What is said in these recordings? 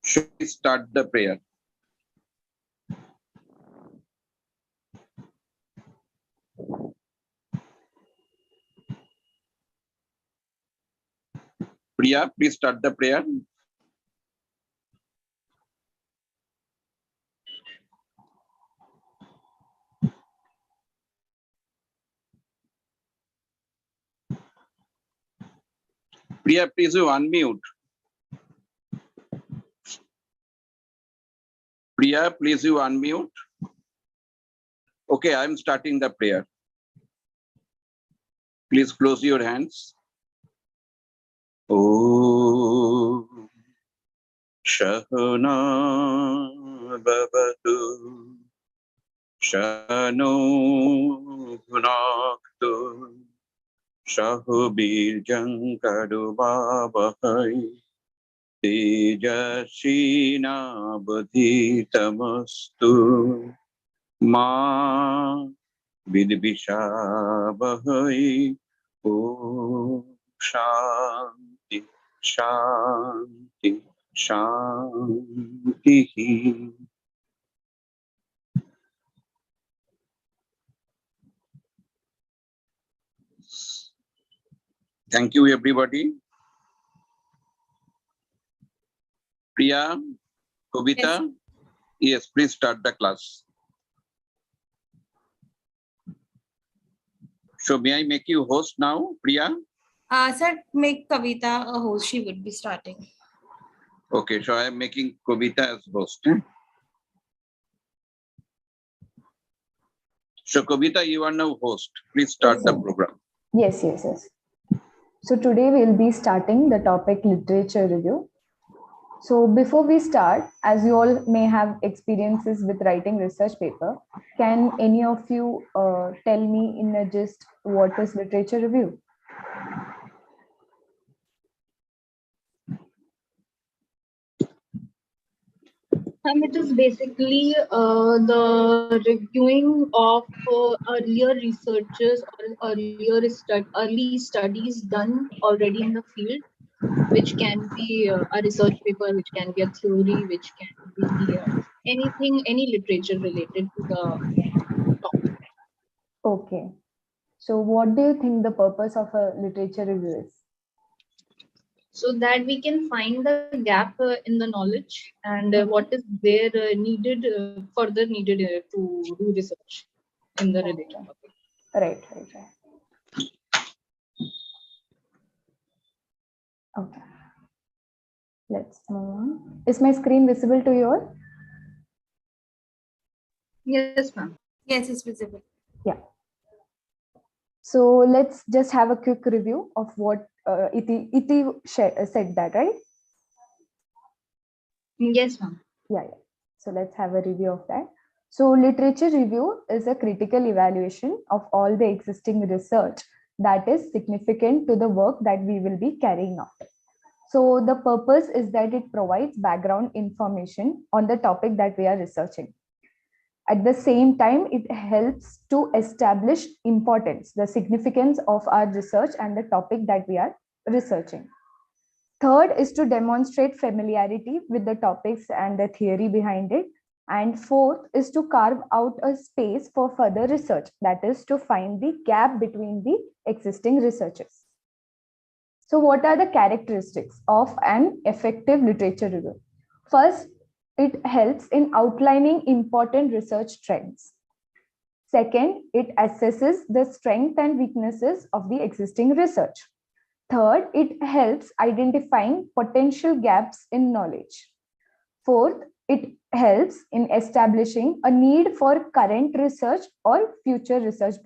Should we start the prayer? Priya, please start the prayer. Priya, please you unmute. Priya, please you unmute. Okay, I'm starting the prayer. Please close your hands. Om Shahana Bhavatu Shano Bhunaktu Shahubir Jankadubhavahai Tejashina Badhitamastu Ma Vidvishabhai Om Shanti Shanti Shanti. Thank you, everybody. Priya, Kavita, yes, please start the class. So may I make you host now, Priya? Sir, make Kavita a host. She would be starting. Okay, so I am making Kavita as host. So Kavita, you are now host. Please start the program. Yes. So today we'll be starting the topic literature review. So before we start, as you all may have experiences with writing research paper, can any of you tell me in a gist what is literature review? It is basically the reviewing of earlier researches or early studies done already in the field, which can be a research paper, which can be a theory, which can be anything, any literature related to the topic. Okay. So what do you think the purpose of a literature review is? So that we can find the gap in the knowledge and what is there needed, further needed to do research in the related topic. Right. Okay. Let's move on. Is my screen visible to you all? Yes, ma'am. Yes, it's visible. Yeah. So let's just have a quick review of what Iti said that, right? Yes, ma'am. Yeah. So let's have a review of that. So literature review is a critical evaluation of all the existing research that is significant to the work that we will be carrying out. So the purpose is that it provides background information on the topic that we are researching. At the same time, it helps to establish importance, the significance of our research and the topic that we are researching. Third is to demonstrate familiarity with the topics and the theory behind it. And fourth is to carve out a space for further research, that is to find the gap between the existing researches. So what are the characteristics of an effective literature review? First, it helps in outlining important research trends. Second, it assesses the strengths and weaknesses of the existing research. Third, it helps identifying potential gaps in knowledge. Fourth, it helps in establishing a need for current research or future research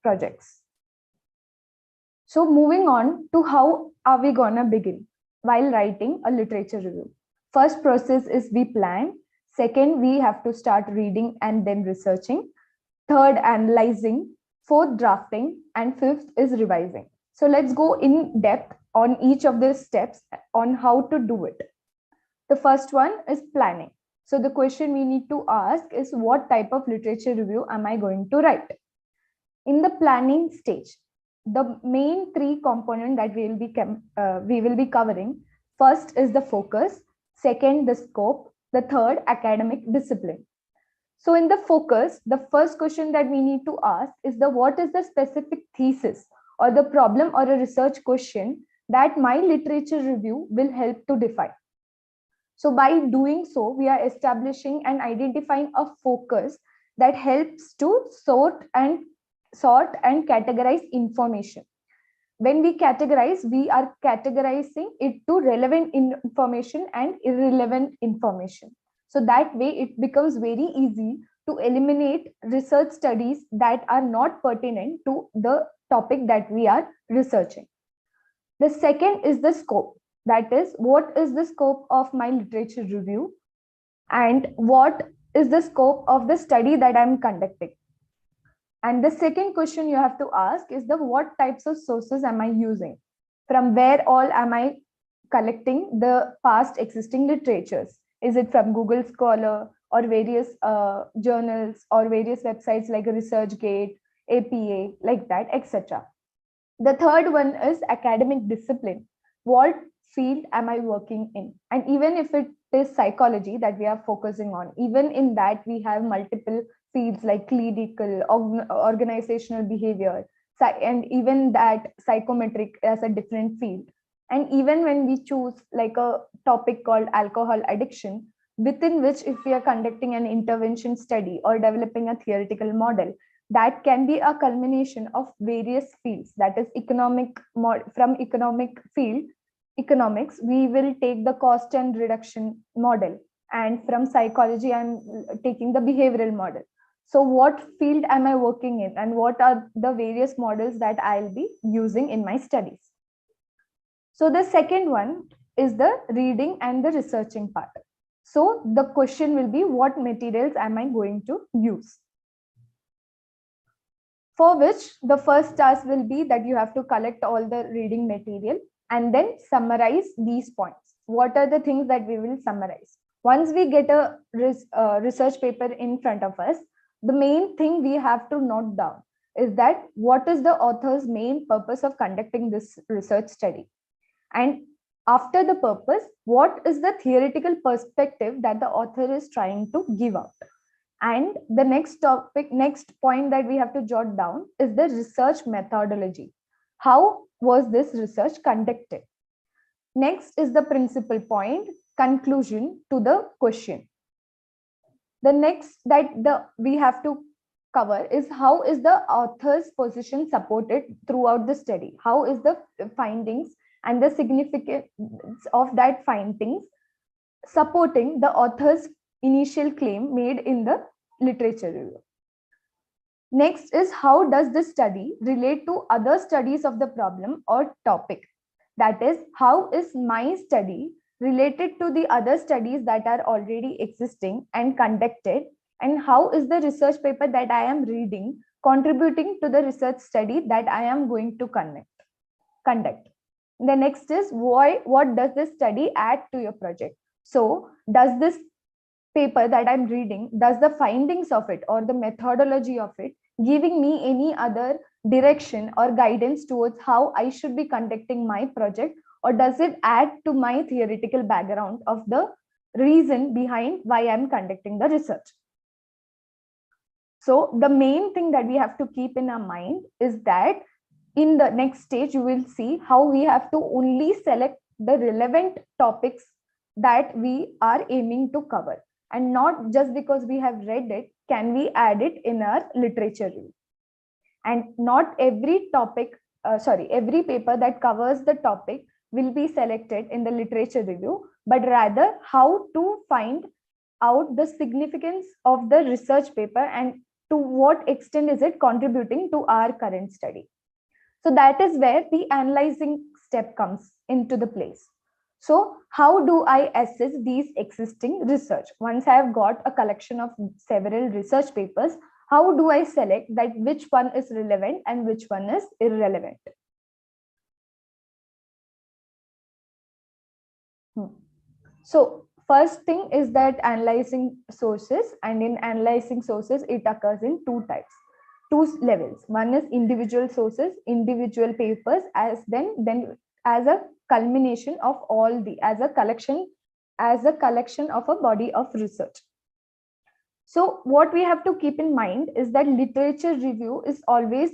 projects. So moving on to how are we gonna begin while writing a literature review. First process is we plan. Second, we have to start reading and then researching. Third, analyzing. Fourth, drafting. And fifth is revising. So let's go in depth on each of the steps on how to do it. The first one is planning. So the question we need to ask is, what type of literature review am I going to write? In the planning stage, the main three components that we will be covering. First is the focus. second, the scope, the third, academic discipline. So in the focus, the first question that we need to ask is what is the specific thesis or the problem or a research question that my literature review will help to define. So by doing so, we are establishing and identifying a focus that helps to sort and categorize information. When we categorize, we are categorizing it to relevant information and irrelevant information. So that way it becomes very easy to eliminate research studies that are not pertinent to the topic that we are researching. The second is the scope. That is, what is the scope of my literature review and what is the scope of the study that I'm conducting. And the second question you have to ask is what types of sources am I using? From where all am I collecting the past existing literatures? Is it from Google Scholar or various journals or various websites like ResearchGate, APA, like that, etc. The third one is academic discipline. What field am I working in? And even if it is psychology that we are focusing on, even in that we have multiple fields like clinical, organizational behavior, and even that psychometric as a different field. And even when we choose like a topic called alcohol addiction, within which if we are conducting an intervention study or developing a theoretical model, that can be a culmination of various fields. That is from economic field, economics, we will take the cost and reduction model. And from psychology, I'm taking the behavioral model. So what field am I working in and what are the various models that I'll be using in my studies? So the second one is the reading and the researching part. So the question will be, what materials am I going to use? For which the first task will be that you have to collect all the reading material and then summarize these points. What are the things that we will summarize? Once we get a research paper in front of us, the main thing we have to note down is that what is the author's main purpose of conducting this research study? And after the purpose, what is the theoretical perspective that the author is trying to give out? And the next point that we have to jot down is the research methodology. How was this research conducted? Next is the principal point, conclusion to the question. The next that we have to cover is how is the author's position supported throughout the study? How is the findings and the significance of that findings supporting the author's initial claim made in the literature review? Next is how does this study relate to other studies of the problem or topic? That is, how is my study related to the other studies that are already existing and conducted, and how is the research paper that I am reading contributing to the research study that I am going to conduct. The next is what does this study add to your project? So does this paper that I'm reading, does the findings of it or the methodology of it giving me any other direction or guidance towards how I should be conducting my project, or does it add to my theoretical background of the reason behind why I'm conducting the research? So the main thing that we have to keep in our mind is that in the next stage, you will see how we have to only select the relevant topics that we are aiming to cover, and not just because we have read it, can we add it in our literature review. And not every every paper that covers the topic will be selected in the literature review, but rather how to find out the significance of the research paper and to what extent is it contributing to our current study. So that is where the analyzing step comes into the place. So how do I assess these existing research? Once I have got a collection of several research papers, how do I select that which one is relevant and which one is irrelevant? So first thing is that analyzing sources, and in analyzing sources, it occurs in two levels. One is individual sources, individual papers, as then as a culmination of all as a collection as a collection of a body of research. So what we have to keep in mind is that literature review is always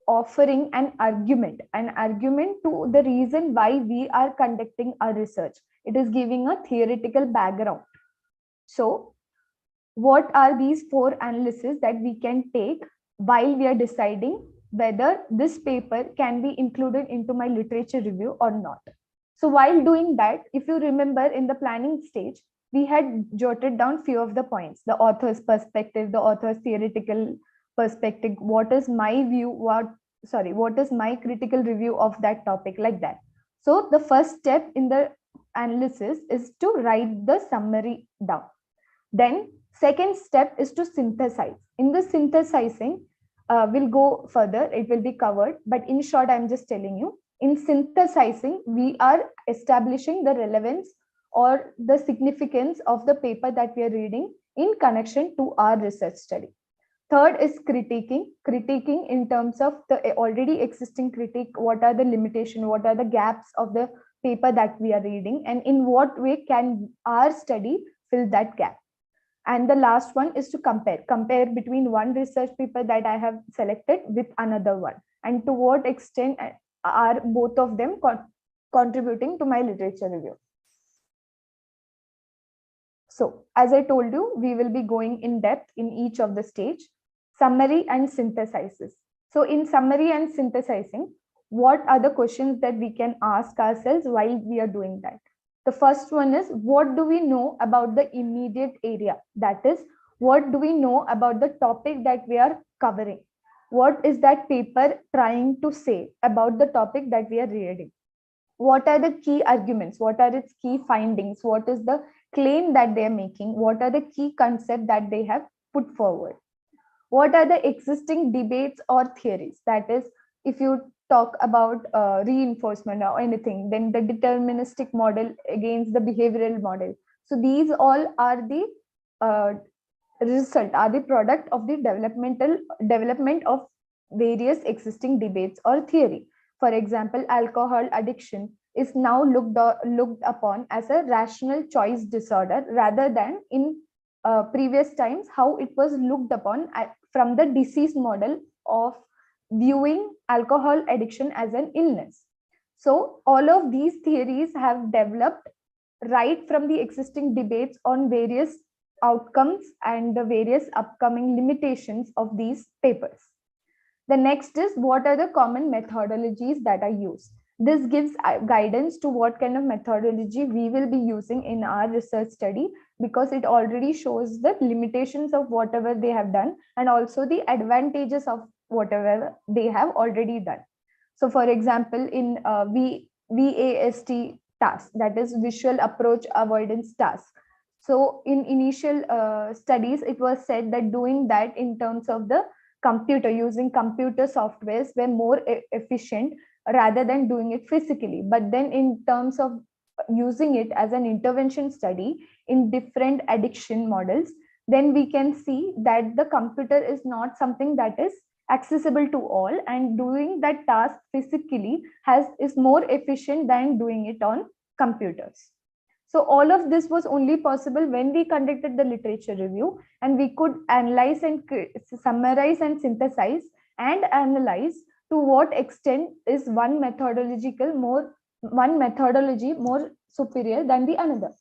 offering an argument to the reason why we are conducting our research. It is giving a theoretical background. So what are these 4 analyses that we can take while we are deciding whether this paper can be included into my literature review or not? So while doing that, if you remember in the planning stage, we had jotted down few of the points: the author's perspective, the author's theoretical perspective, what is my view, what is my critical review of that topic, like that. So the first step in the analysis is to write the summary down. Then second step is to synthesize. In the synthesizing, we'll go further, it will be covered, but in short, I'm just telling you, in synthesizing, we are establishing the relevance or the significance of the paper that we are reading in connection to our research study. Third is critiquing in terms of the already existing critique. What are the limitations, what are the gaps of the paper that we are reading, and in what way can our study fill that gap? And the last one is to compare between one research paper that I have selected with another one, and to what extent are both of them contributing to my literature review. So as I told you, we will be going in depth in each of the stage. Summary and synthesizes. So in summary and synthesizing, what are the questions that we can ask ourselves while we are doing that? The first one is, what do we know about the immediate area? That is, what do we know about the topic that we are covering? What is that paper trying to say about the topic that we are reading? What are the key arguments? What are its key findings? What is the claim that they are making? What are the key concepts that they have put forward? What are the existing debates or theories? That is, if you talk about reinforcement or anything, then the deterministic model against the behavioral model. So these all are the the product of the development of various existing debates or theory. For example, alcohol addiction is now looked upon as a rational choice disorder rather than in previous times how it was looked upon from the disease model of viewing alcohol addiction as an illness. So all of these theories have developed right from the existing debates on various outcomes and the various upcoming limitations of these papers. The next is, what are the common methodologies that are used? This gives guidance to what kind of methodology we will be using in our research study, because it already shows the limitations of whatever they have done and also the advantages of whatever they have already done. So for example, in VAST task, that is visual approach avoidance task. So in initial studies, it was said that doing that in terms of the computer, using computer softwares were more efficient rather than doing it physically. But then in terms of using it as an intervention study in different addiction models, then we can see that the computer is not something that is accessible to all, and doing that task physically is more efficient than doing it on computers. So all of this was only possible when we conducted the literature review, and we could analyze and summarize and synthesize and analyze to what extent is one methodology more superior than the another.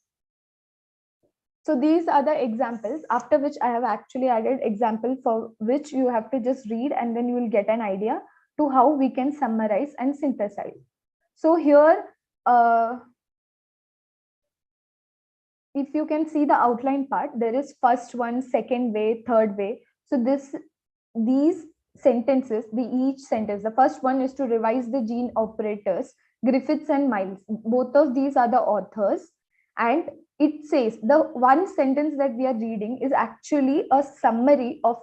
So these are the examples, after which I have actually added example for which you have to just read, and then you will get an idea to how we can summarize and synthesize. So here, if you can see the outline part, there is first one, second way, third way. So these sentences, each sentence, the first one is to revise the gene operators, Griffiths and Miles. Both of these are the authors, and it says the one sentence that we are reading is actually a summary of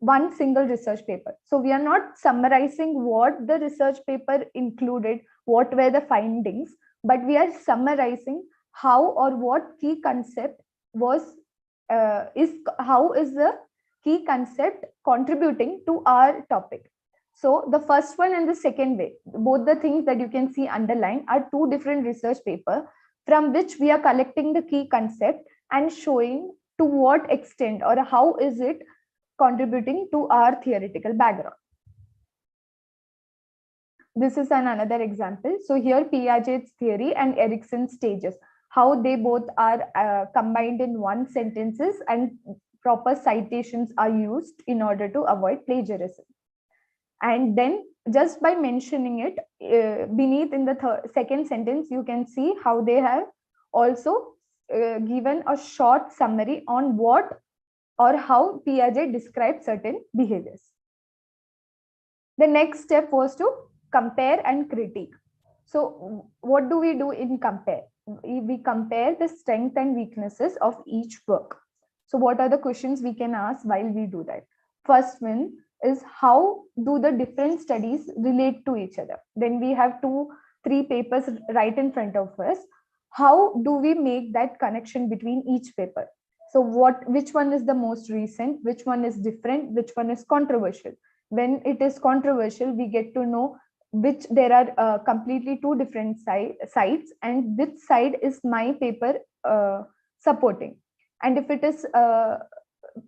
one single research paper. So we are not summarizing what the research paper included, what were the findings, but we are summarizing how or what key concept how is the key concept contributing to our topic. So the first one and the second way, both the things that you can see underlined are two different research papers. from which we are collecting the key concept and showing to what extent or how is it contributing to our theoretical background. This is another example. So here Piaget's theory and Erickson's stages, how they both are combined in one sentences and proper citations are used in order to avoid plagiarism. And then just by mentioning it beneath in the second sentence, you can see how they have also given a short summary on what or how Piaget described certain behaviors. The next step was to compare and critique. So what do we do in compare? We compare the strengths and weaknesses of each work. So what are the questions we can ask while we do that? First one is, how do the different studies relate to each other? When we have 2-3 papers right in front of us, how do we make that connection between each paper? So which one is the most recent, which one is different, which one is controversial? When it is controversial, we get to know which there are completely 2 different sides and which side is my paper supporting. And if it is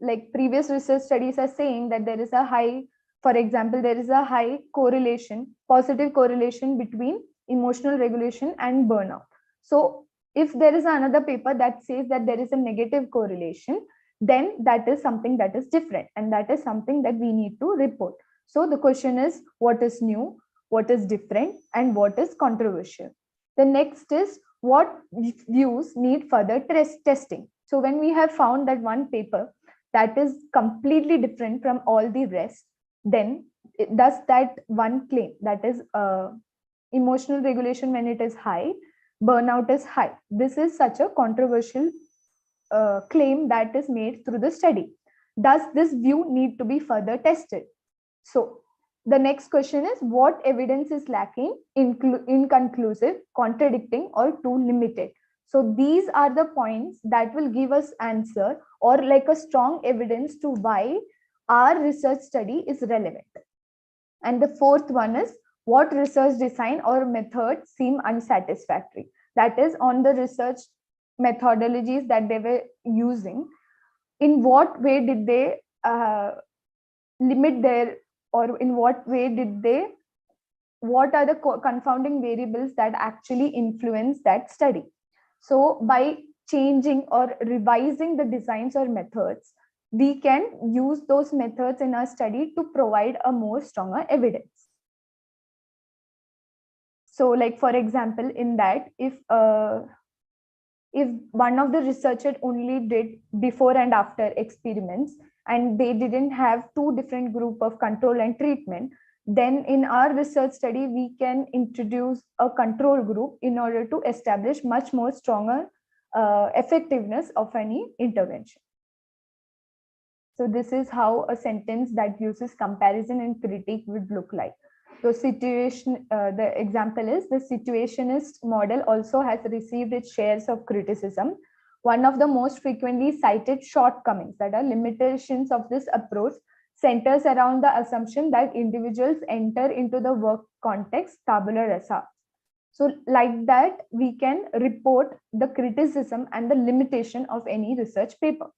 like previous research studies are saying that there is a high, for example, there is a high correlation, positive correlation between emotional regulation and burnout. So if there is another paper that says that there is a negative correlation, then that is something that is different and that is something that we need to report. So the question is, what is new, what is different, and what is controversial? The next is, what views need further testing? So when we have found that one paper that is completely different from all the rest, then does that one claim, that is emotional regulation when it is high, burnout is high, this is such a controversial claim that is made through the study. Does this view need to be further tested? So the next question is, what evidence is lacking, inconclusive, contradicting, or too limited? So these are the points that will give us answer or like a strong evidence to why our research study is relevant. And the fourth one is, what research design or methods seem unsatisfactory? That is, on the research methodologies that they were using, in what way did they limit their, or in what way did they, what are the confounding variables that actually influence that study? So by changing or revising the designs or methods, we can use those methods in our study to provide a more stronger evidence. So like, for example, in that, if one of the researchers only did before and after experiments and they didn't have 2 different group of control and treatment, then in our research study, we can introduce a control group in order to establish much more stronger effectiveness of any intervention. So this is how a sentence that uses comparison and critique would look like. So situation, the example is, the situationist model also has received its shares of criticism. One of the most frequently cited shortcomings, that are limitations of this approach, centers around the assumption that individuals enter into the work context tabula rasa. So like that, we can report the criticism and the limitation of any research paper.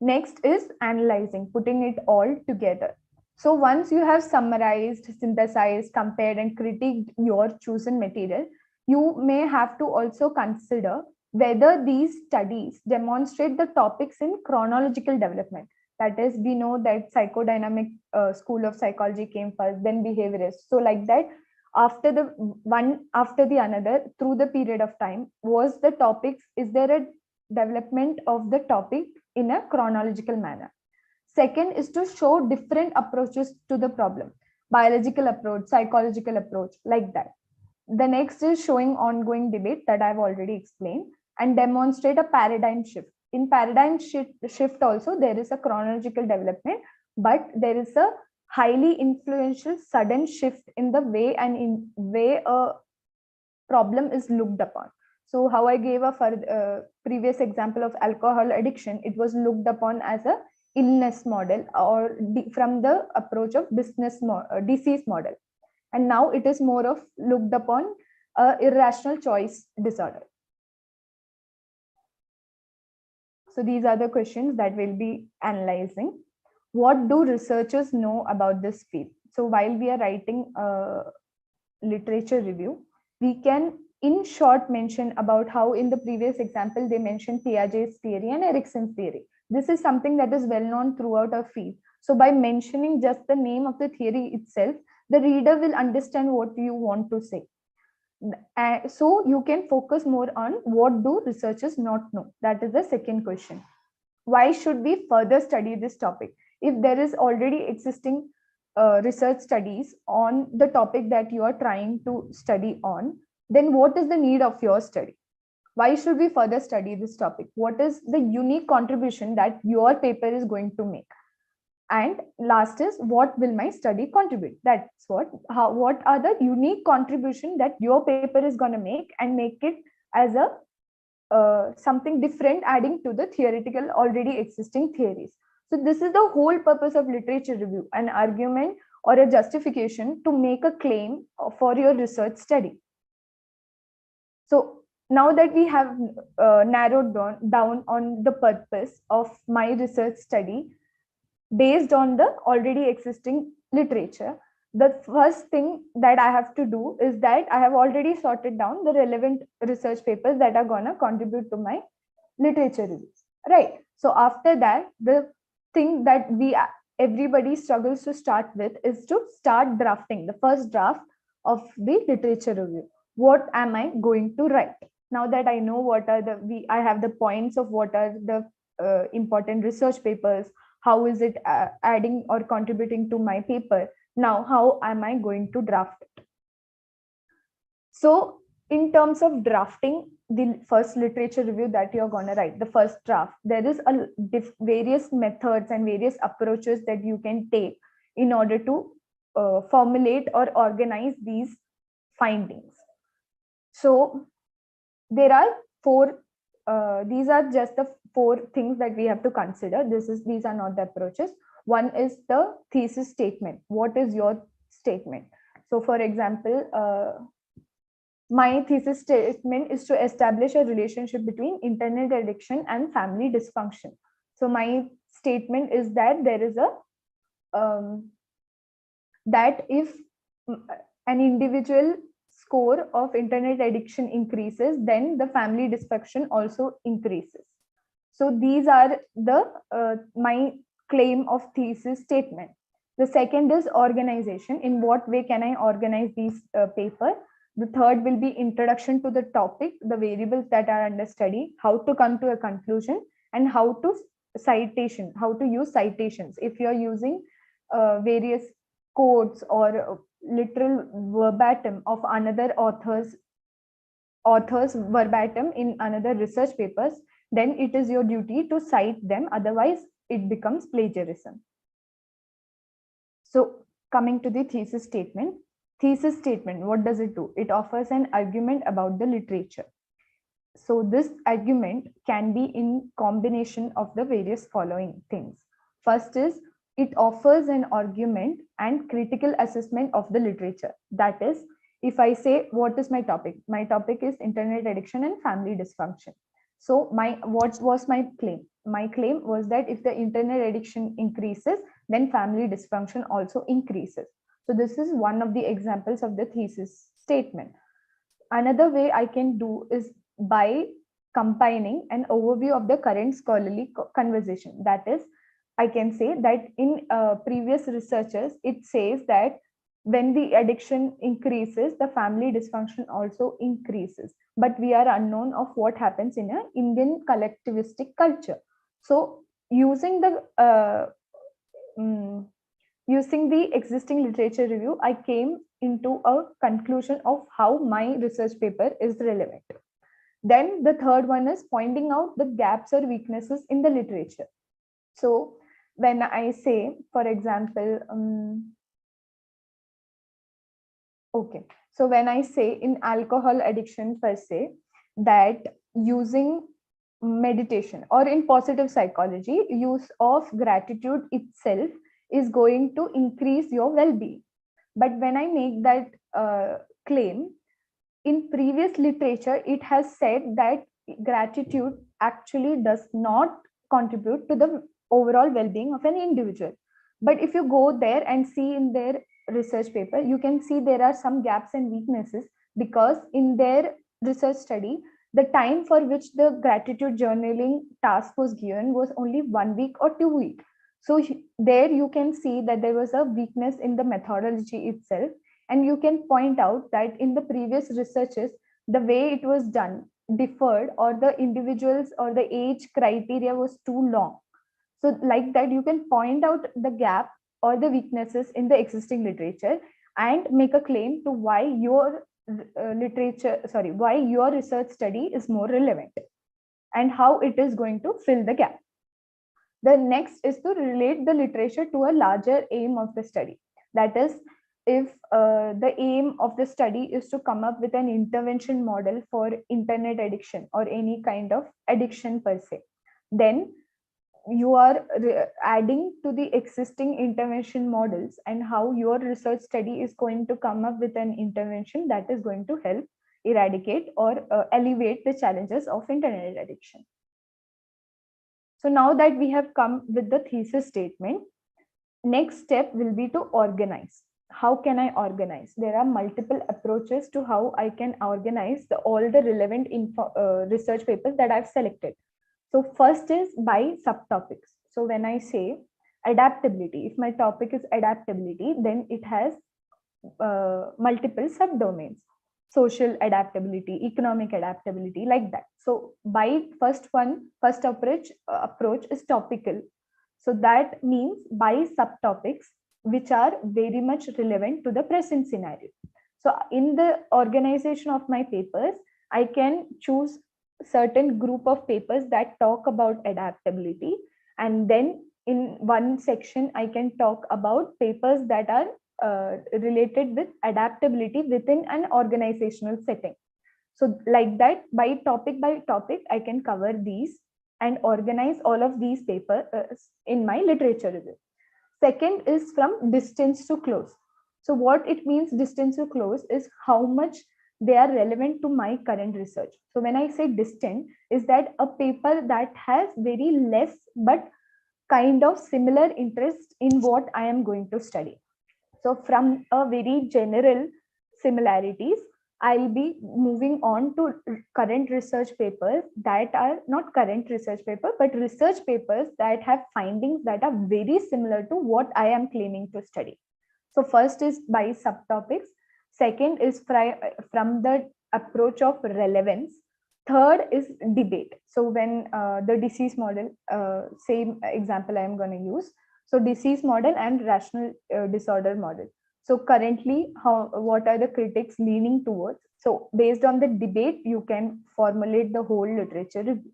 Next is analyzing, putting it all together. So once you have summarized, synthesized, compared, and critiqued your chosen material, you may have to also consider whether these studies demonstrate the topics in chronological development. That is, we know that psychodynamic school of psychology came first, then behaviorist. So like that, after the one after the another, through the period of time, was the topics, is there a development of the topic in a chronological manner? Second is to show different approaches to the problem, biological approach, psychological approach, like that. The next is showing ongoing debate, that I've already explained, and demonstrate a paradigm shift. In paradigm shift also, there is a chronological development, but there is a highly influential sudden shift in the way and in way a problem is looked upon. So how I gave a previous example of alcohol addiction, it was looked upon as a illness model or from the approach of disease model. And now it is more of looked upon irrational choice disorder. So these are the questions that we'll be analyzing. What do researchers know about this field? So while we are writing a literature review, we can in short mention about how in the previous example they mentioned Piaget's theory and Erickson's theory. This is something that is well known throughout our field. So by mentioning just the name of the theory itself, the reader will understand what you want to say. So you can focus more on what do researchers not know. That is the second question. Why should we further study this topic? If there is already existing research studies on the topic that you are trying to study on, then what is the need of your study? Why should we further study this topic? What is the unique contribution that your paper is going to make? And last is, what will my study contribute? That's what are the unique contribution that your paper is going to make, and make it as a something different, adding to the theoretical already existing theories. So this is the whole purpose of literature review, an argument or a justification to make a claim for your research study. So now that we have narrowed down on the purpose of my research study based on the already existing literature, the first thing that I have to do is that I have already sorted down the relevant research papers that are going to contribute to my literature reviews, right? So after that, the thing that everybody struggles to start with is to start drafting the first draft of the literature review. What am I going to write? Now that I know what are I have the points of what are the important research papers, how is it adding or contributing to my paper? Now, how am I going to draft it? So in terms of drafting the first literature review that you're going to write, the first draft, there is various methods and various approaches that you can take in order to formulate or organize these findings. So there are four, these are just the four things that we have to consider. These are not the approaches. One is the thesis statement. What is your statement? So for example, my thesis statement is to establish a relationship between internet addiction and family dysfunction. So my statement is that there is that if an individual score of internet addiction increases, then the family dysfunction also increases. So these are the my claim of thesis statement. The second is organization. In what way can I organize these paper? The third will be introduction to the topic, the variables that are under study, how to come to a conclusion, and how to use citations. If you're using various quotes or literal verbatim of another author's verbatim in another research papers, then it is your duty to cite them, otherwise it becomes plagiarism. So coming to the thesis statement. Thesis statement, what does it do? It offers an argument about the literature. So this argument can be in combination of the various following things. First is, it offers an argument and critical assessment of the literature. That is, if I say, what is my topic? My topic is internet addiction and family dysfunction. So what was my claim? My claim was that if the internet addiction increases, then family dysfunction also increases. So this is one of the examples of the thesis statement. Another way I can do is by combining an overview of the current scholarly conversation. That is, I can say that in previous researchers, it says that when the addiction increases, the family dysfunction also increases. But we are unknown of what happens in an Indian collectivistic culture. So using the existing literature review, I came into a conclusion of how my research paper is relevant. Then the third one is pointing out the gaps or weaknesses in the literature. So when I say, for example, so when I say in alcohol addiction per se, that using meditation, or in positive psychology, use of gratitude itself is going to increase your well-being. But when I make that claim, in previous literature, it has said that gratitude actually does not contribute to the overall well-being of an individual. But if you go there and see in their research paper, you can see there are some gaps and weaknesses, because in their research study, the time for which the gratitude journaling task was given was only 1 week or 2 weeks. So there you can see that there was a weakness in the methodology itself. And you can point out that in the previous researches, the way it was done differed, or the individuals or the age criteria was too long. So like that, you can point out the gap or the weaknesses in the existing literature and make a claim to why your why your research study is more relevant and how it is going to fill the gap. The next is to relate the literature to a larger aim of the study. That is, if the aim of the study is to come up with an intervention model for internet addiction or any kind of addiction per se, then you are adding to the existing intervention models, and how your research study is going to come up with an intervention that is going to help eradicate or alleviate the challenges of internet addiction. So now that we have come with the thesis statement, next step will be to organize. How can I organize? There are multiple approaches to how I can organize all the relevant research papers that I've selected. So first is by subtopics. So when I say adaptability, if my topic is adaptability, then it has multiple subdomains: social adaptability, economic adaptability, like that. So by first approach is topical. So that means by subtopics which are very much relevant to the present scenario. So in the organization of my papers, I can choose certain group of papers that talk about adaptability, and then in one section I can talk about papers that are related with adaptability within an organizational setting. So like that, by topic I can cover these and organize all of these papers in my literature review. Second is from distance to close. So what it means distance to close is how much they are relevant to my current research. So when I say distant, is that a paper that has very less but kind of similar interest in what I am going to study. So from a very general similarities, I'll be moving on to current research papers that are not current research paper, but research papers that have findings that are very similar to what I am claiming to study. So first is by subtopics. Second is from the approach of relevance. Third is debate. So when the disease model, same example I am going to use. So disease model and rational disorder model. So currently, what are the critics leaning towards? So based on the debate, you can formulate the whole literature review.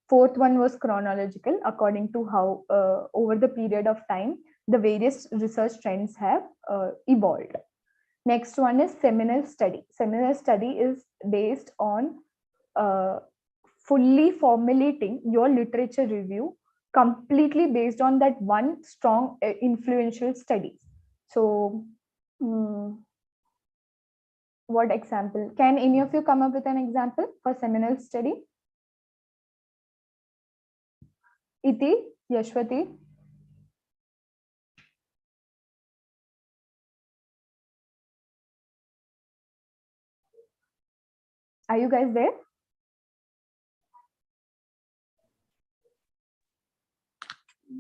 Fourth one was chronological, according to how over the period of time, the various research trends have evolved. Next one is seminal study. Seminal study is based on fully formulating your literature review completely based on that one strong influential study. So what example? Can any of you come up with an example for seminal study? Iti, Yashwati? Are you guys there?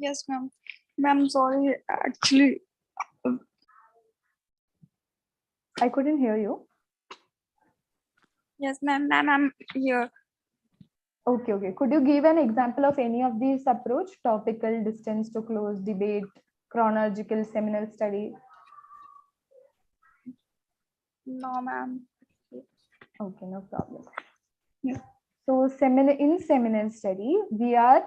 Yes, ma'am. Ma'am, sorry, actually. I couldn't hear you. Yes, ma'am. Ma'am, I'm here. Okay. Could you give an example of any of these approach? Topical, distance to close, debate, chronological, seminal study? No, ma'am. Okay, no problem. Yeah. So in seminal study, we are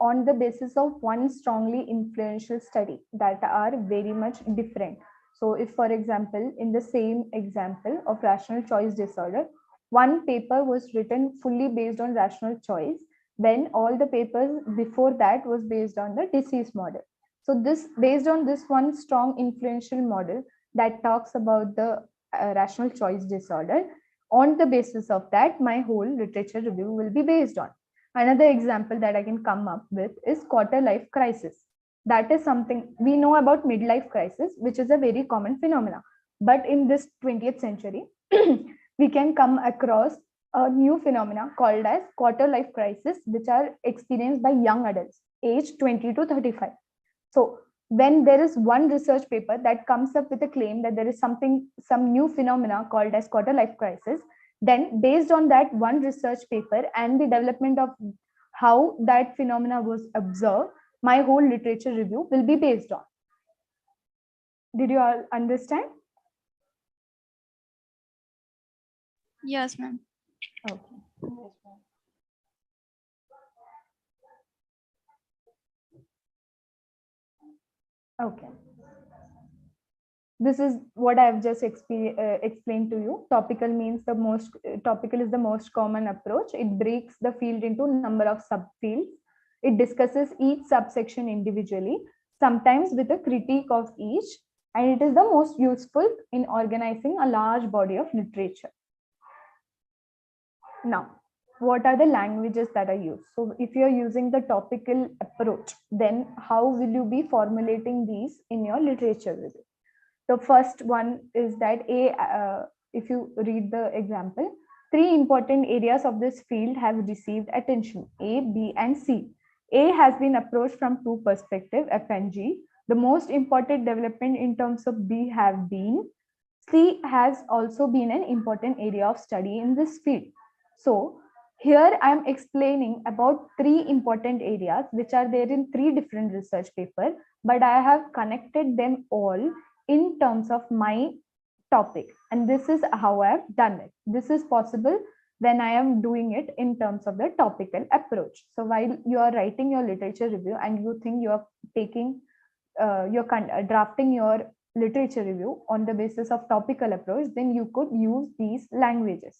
on the basis of one strongly influential study that are very much different. So if, for example, in the same example of rational choice disorder, one paper was written fully based on rational choice, then all the papers before that was based on the disease model. So this, based on this one strong influential model that talks about the rational choice disorder, On the basis of that, my whole literature review will be based on. Another example that I can come up with is quarter life crisis. That is something we know about midlife crisis, which is a very common phenomena. But in this 20th century, we can come across a new phenomena called as quarter life crisis, which are experienced by young adults aged 20 to 35. So when there is one research paper that comes up with a claim that there is some new phenomena called as quarter life crisis, then based on that one research paper and the development of how that phenomena was observed, my whole literature review will be based on. Did you all understand? Yes, ma'am. Okay. Okay. This is what I've just explained to you. Topical means topical is the most common approach. It breaks the field into a number of subfields. It discusses each subsection individually, sometimes with a critique of each, and it is the most useful in organizing a large body of literature. Now, what are the languages that are used? So if you're using the topical approach, then how will you be formulating these in your literature review? The first one is that if you read the example, 3 important areas of this field have received attention: A, B, and C. A has been approached from 2 perspectives, F and G. The most important development in terms of B have been. C has also been an important area of study in this field. So here I am explaining about 3 important areas which are there in 3 different research papers, but I have connected them all in terms of my topic, and this is how I have done it. This is possible when I am doing it in terms of the topical approach. So while you are writing your literature review and you think you are taking drafting your literature review on the basis of topical approach, then you could use these languages.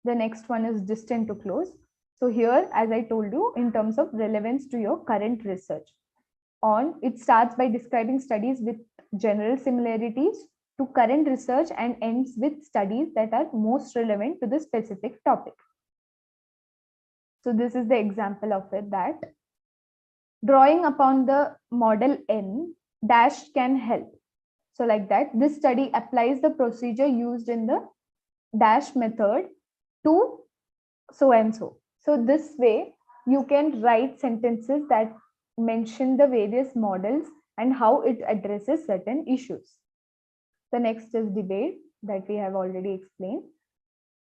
The next one is distant to close. So here, as I told you, in terms of relevance to your current research, it starts by describing studies with general similarities to current research and ends with studies that are most relevant to the specific topic. So this is the example of it, that drawing upon the model N dash can help. So like that, this study applies the procedure used in the dash method to so and so. So this way you can write sentences that mention the various models and how it addresses certain issues. The next is debate, that we have already explained.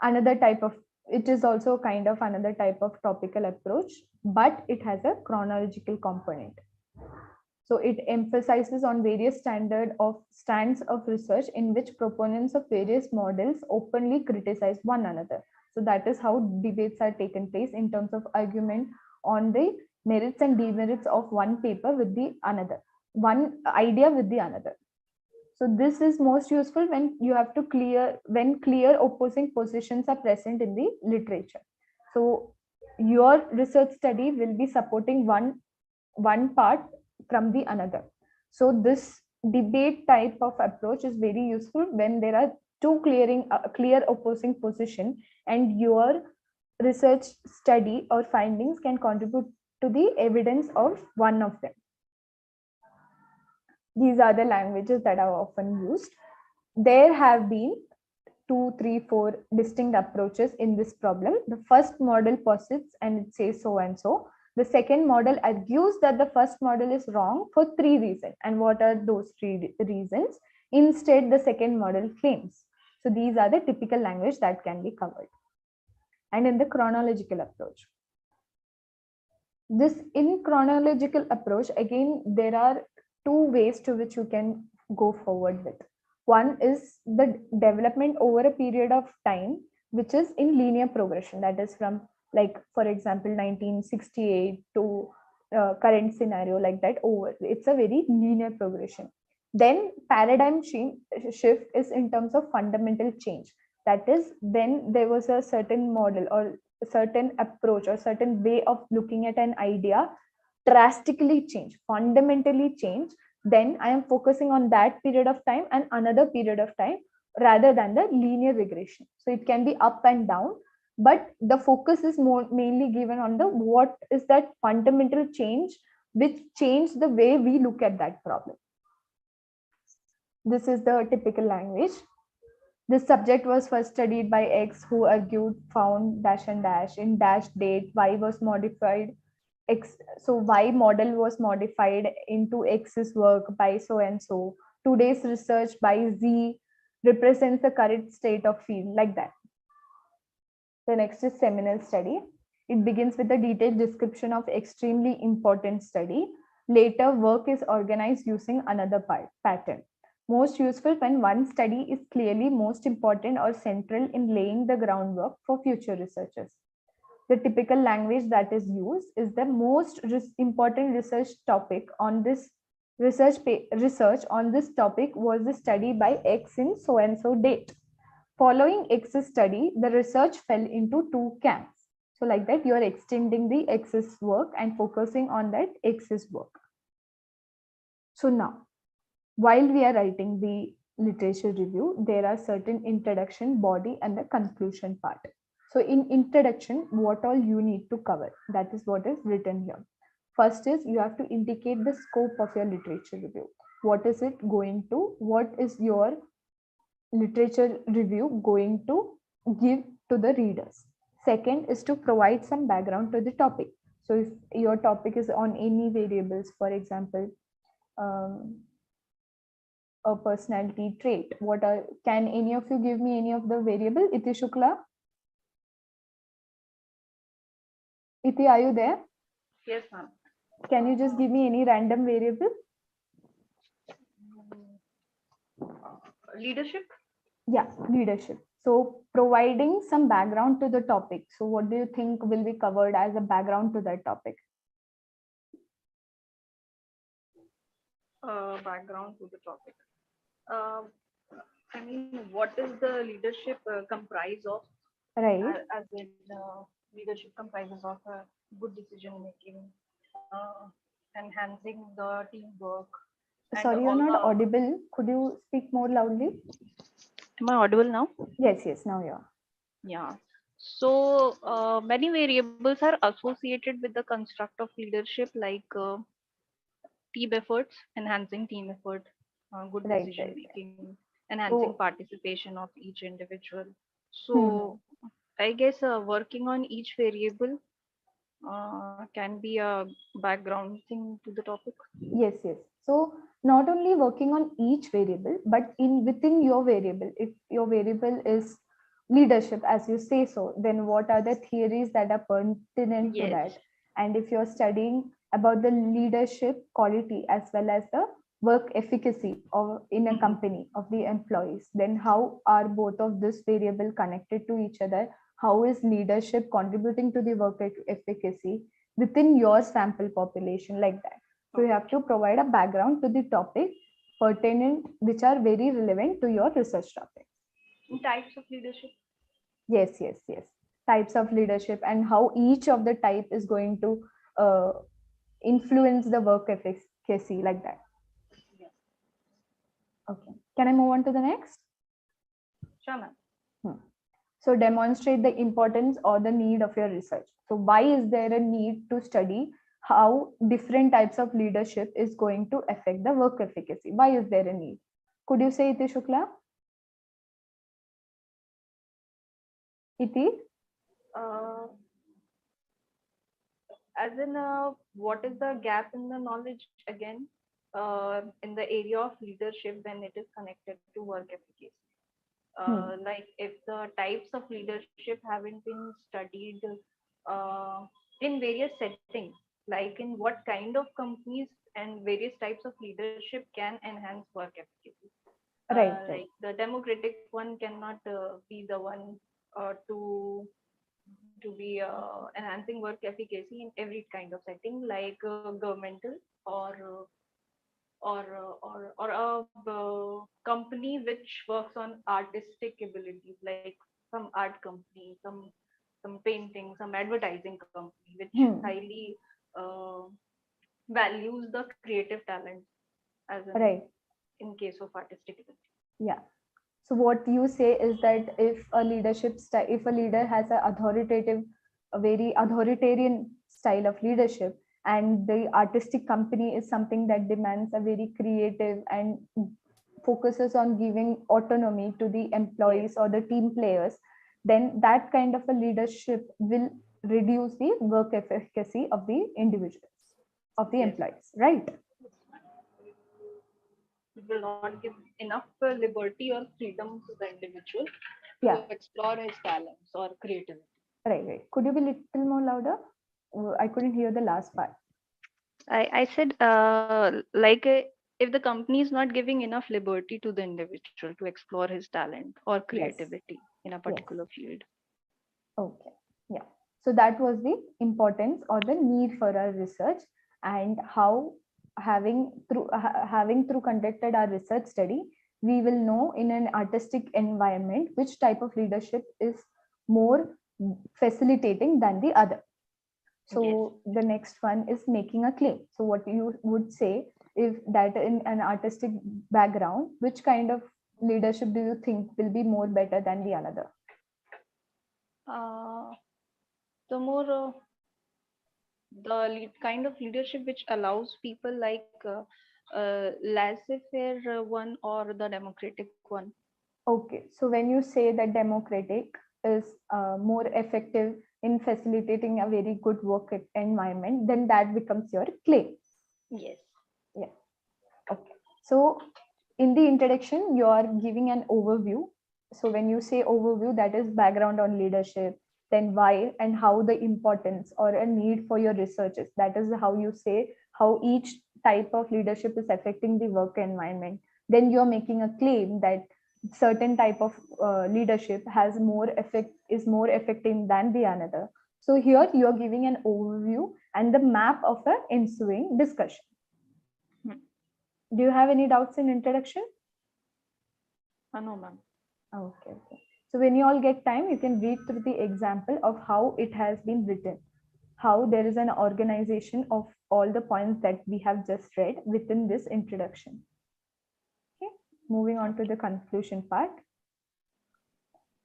Another type of, it is also kind of another type of topical approach, but it has a chronological component. So it emphasizes on various strands of research in which proponents of various models openly criticize one another. So that is how debates are taken place in terms of argument on the merits and demerits of one paper with the another, one idea with the another. So this is most useful when you have to clear opposing positions are present in the literature. So your research study will be supporting one part from the another. So this debate type of approach is very useful when there are two clear opposing position, and your research study or findings can contribute to the evidence of one of them. These are the languages that are often used. There have been 2, 3, 4 distinct approaches in this problem. The first model posits and it says so and so. The second model argues that the first model is wrong for 3 reasons. And what are those 3 reasons? Instead, the second model claims. So these are the typical language that can be covered. And in the chronological approach. This in chronological approach, again, there are 2 ways to which you can go forward with. One is the development over a period of time, which is in linear progression. That is from, like, for example, 1968 to current scenario, like that over. It's a very linear progression. Then paradigm shift is in terms of fundamental change. That is, then there was a certain model or a certain approach or certain way of looking at an idea drastically change, fundamentally change. Then I am focusing on that period of time and another period of time rather than the linear regression. So it can be up and down, but the focus is more mainly given on the what is that fundamental change which changed the way we look at that problem. This is the typical language. This subject was first studied by X, who argued, found dash and dash in dash date. Y was modified. X, so Y model was modified into X's work by so and so. Today's research by Z represents the current state of field, like that. The next is Seminal Study. It begins with a detailed description of extremely important study. Later, work is organized using another pattern. Most useful when one study is clearly most important or central in laying the groundwork for future researchers. The typical language that is used is the most important research topic on this research on this topic was the study by X in so and so date. Following X's study, the research fell into two camps. So like that, you are extending the X's work and focusing on that X's work. So now, while we are writing the literature review, there are certain introduction, body, and the conclusion part. So in introduction, what all you need to cover, that is what is written here. First is you have to indicate the scope of your literature review. What is it going to, what is your literature review going to give to the readers. Second is to provide some background to the topic. So if your topic is on any variables, for example, a personality trait, can any of you give me any of the variable? Iti Shukla? Iti, are you there? Yes, ma'am. Can you just give me any random variable? Leadership? Yeah, leadership. So providing some background to the topic. So what do you think will be covered as a background to that topic? Background to the topic. I mean, what is the leadership comprise of? Right. As in, leadership comprises of good decision making, enhancing the teamwork. Sorry, you're not audible. Could you speak more loudly? Am I audible now? Yes, now you are. Yeah. So many variables are associated with the construct of leadership, like team efforts, enhancing team effort, good decision making, enhancing participation of each individual. So I guess working on each variable can be a background thing to the topic. Yes. So not only working on each variable, but within your variable, if your variable is leadership, as you say so, then what are the theories that are pertinent to that? And if you're studying about the leadership quality as well as the work efficacy of in a company of the employees, then how are both of this variable connected to each other? How is leadership contributing to the work efficacy within your sample population, like that? So you have to provide a background to the topic pertinent, which are very relevant to your research topic. Types of leadership. Yes. Types of leadership and how each of the type is going to influence the work efficacy, like that. Okay. Can I move on to the next? Sure, ma'am. So demonstrate the importance or the need of your research. So why is there a need to study how different types of leadership is going to affect the work efficacy? Why is there a need? Could you say, Iti Shukla? Iti? As in, what is the gap in the knowledge again in the area of leadership when it is connected to work efficacy? Like if the types of leadership haven't been studied in various settings, like in what kind of companies and various types of leadership can enhance work efficacy. Right. Like the democratic one cannot be the one to be enhancing work efficacy in every kind of setting, like governmental or a company which works on artistic abilities, like some art company, some painting, some advertising company, which highly values the creative talent, as in case of artistic ability. Yeah. So what you say is that if a if a leader has a very authoritarian style of leadership, and the artistic company is something that demands a very creative and focuses on giving autonomy to the employees or the team players, then that kind of a leadership will reduce the work efficacy of the individuals, of the Yes. employees, right? It will not give enough liberty or freedom to the individual Yeah. to explore his talents or creativity. Right. Could you be a little more louder? I couldn't hear the last part. I said, if the company is not giving enough liberty to the individual to explore his talent or Yes. creativity in a Yes. particular field. Okay. Yeah. So that was the importance or the need for our research, and how having through conducted our research study, we will know in an artistic environment which type of leadership is more facilitating than the other. So the next one is making a claim. So what you would say, if that in an artistic background, which kind of leadership do you think will be more better than the another? The more kind of leadership which allows people like laissez-faire one or the democratic one. Okay, so when you say that democratic is more effective in facilitating a very good work environment, then that becomes your claim. Yes. Yeah. Okay. So in the introduction, you are giving an overview. So when you say overview, that is background on leadership, then why and how the importance or a need for your researches. That is how you say how each type of leadership is affecting the work environment. Then you're making a claim that certain type of leadership is more effective than the another. So here you're giving an overview and the map of the ensuing discussion. Do you have any doubts in introduction? No, ma'am. Okay. So when you all get time, you can read through the example of how it has been written, how there is an organization of all the points that we have just read within this introduction. Okay, moving on to the conclusion part.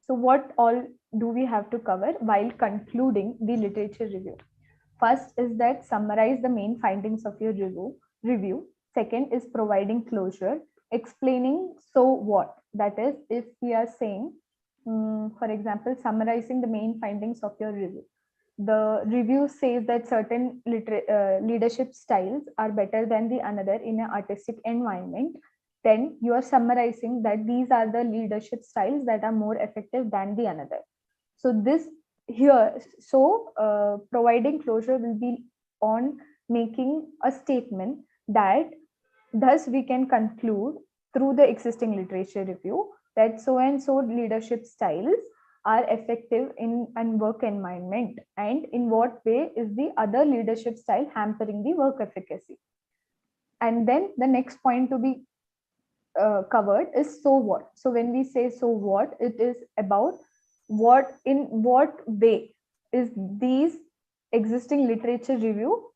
So what all do we have to cover while concluding the literature review? First is that summarize the main findings of your review. Second is providing closure, explaining so what. That is, if we are saying, for example, summarizing the main findings of your review. The review says that certain leadership styles are better than the another in an artistic environment. Then you are summarizing that these are the leadership styles that are more effective than the another. So this here, providing closure will be on making a statement that thus we can conclude through the existing literature review that so and so leadership styles are effective in a work environment, and in what way is the other leadership style hampering the work efficacy. And then the next point to be covered is so what. So when we say so what, it is about in what way is these existing literature review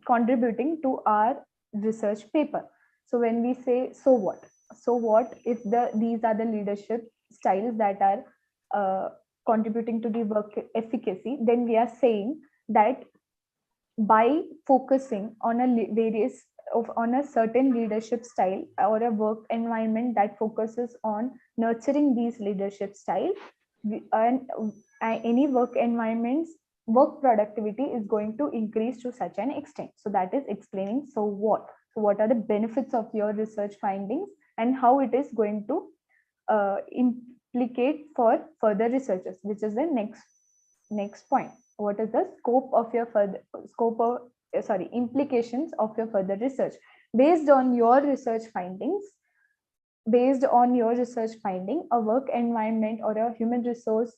contributing to our research paper. So when we say so what if these are the leadership styles that are contributing to the work efficacy, then we are saying that by focusing on a certain leadership style or a work environment that focuses on nurturing these leadership styles, and any work environments work productivity is going to increase to such an extent. So that is explaining so what. So what are the benefits of your research findings and how it is going to implicate for further researchers, which is the next point. What is the implications of your further research based on your research findings? Based on your research finding, a work environment or a human resource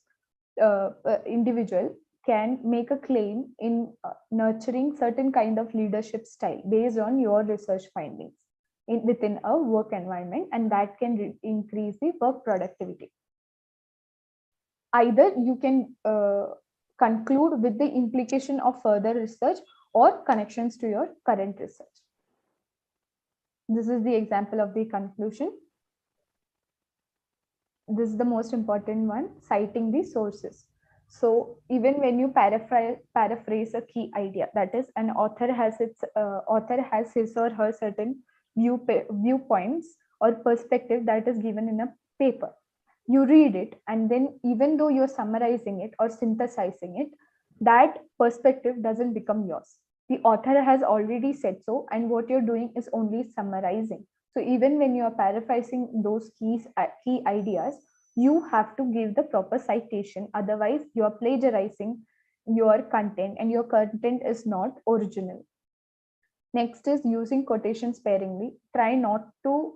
individual can make a claim in nurturing certain kind of leadership style based on your research findings within a work environment, and that can increase the work productivity. Either you can conclude with the implication of further research or connections to your current research. This is the example of the conclusion. this is the most important one, citing the sources. So even when you paraphrase a key idea, that is, an author has his or her certain viewpoints or perspective that is given in a paper. You read it, and then even though you're summarizing it or synthesizing it, that perspective doesn't become yours. The author has already said so, and what you're doing is only summarizing. So even when you are paraphrasing those key ideas, you have to give the proper citation. Otherwise, you are plagiarizing your content, and your content is not original. Next is using quotation sparingly. Try not to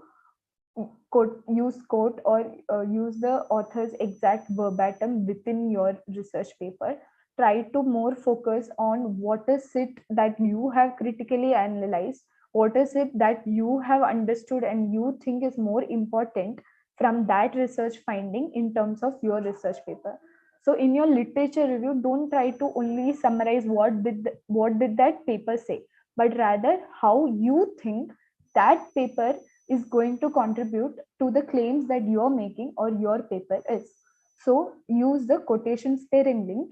quote or use the author's exact verbatim within your research paper. Try to more focus on what is it that you have critically analyzed, what is it that you have understood and you think is more important from that research finding in terms of your research paper. So in your literature review, don't try to only summarize what did that paper say, but rather how you think that paper is going to contribute to the claims that you're making or your paper is. So use the quotation sparingly,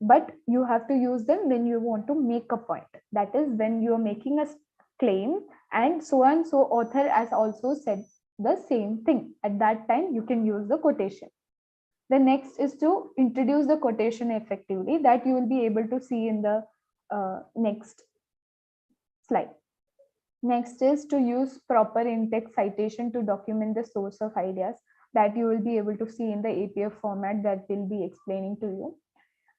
but you have to use them when you want to make a point. That is, when you're making a claim and so author has also said the same thing. At that time, you can use the quotation. The next is to introduce the quotation effectively, that you will be able to see in the next slide. Next is to use proper in-text citation to document the source of ideas, that you will be able to see in the APF format that we'll be explaining to you,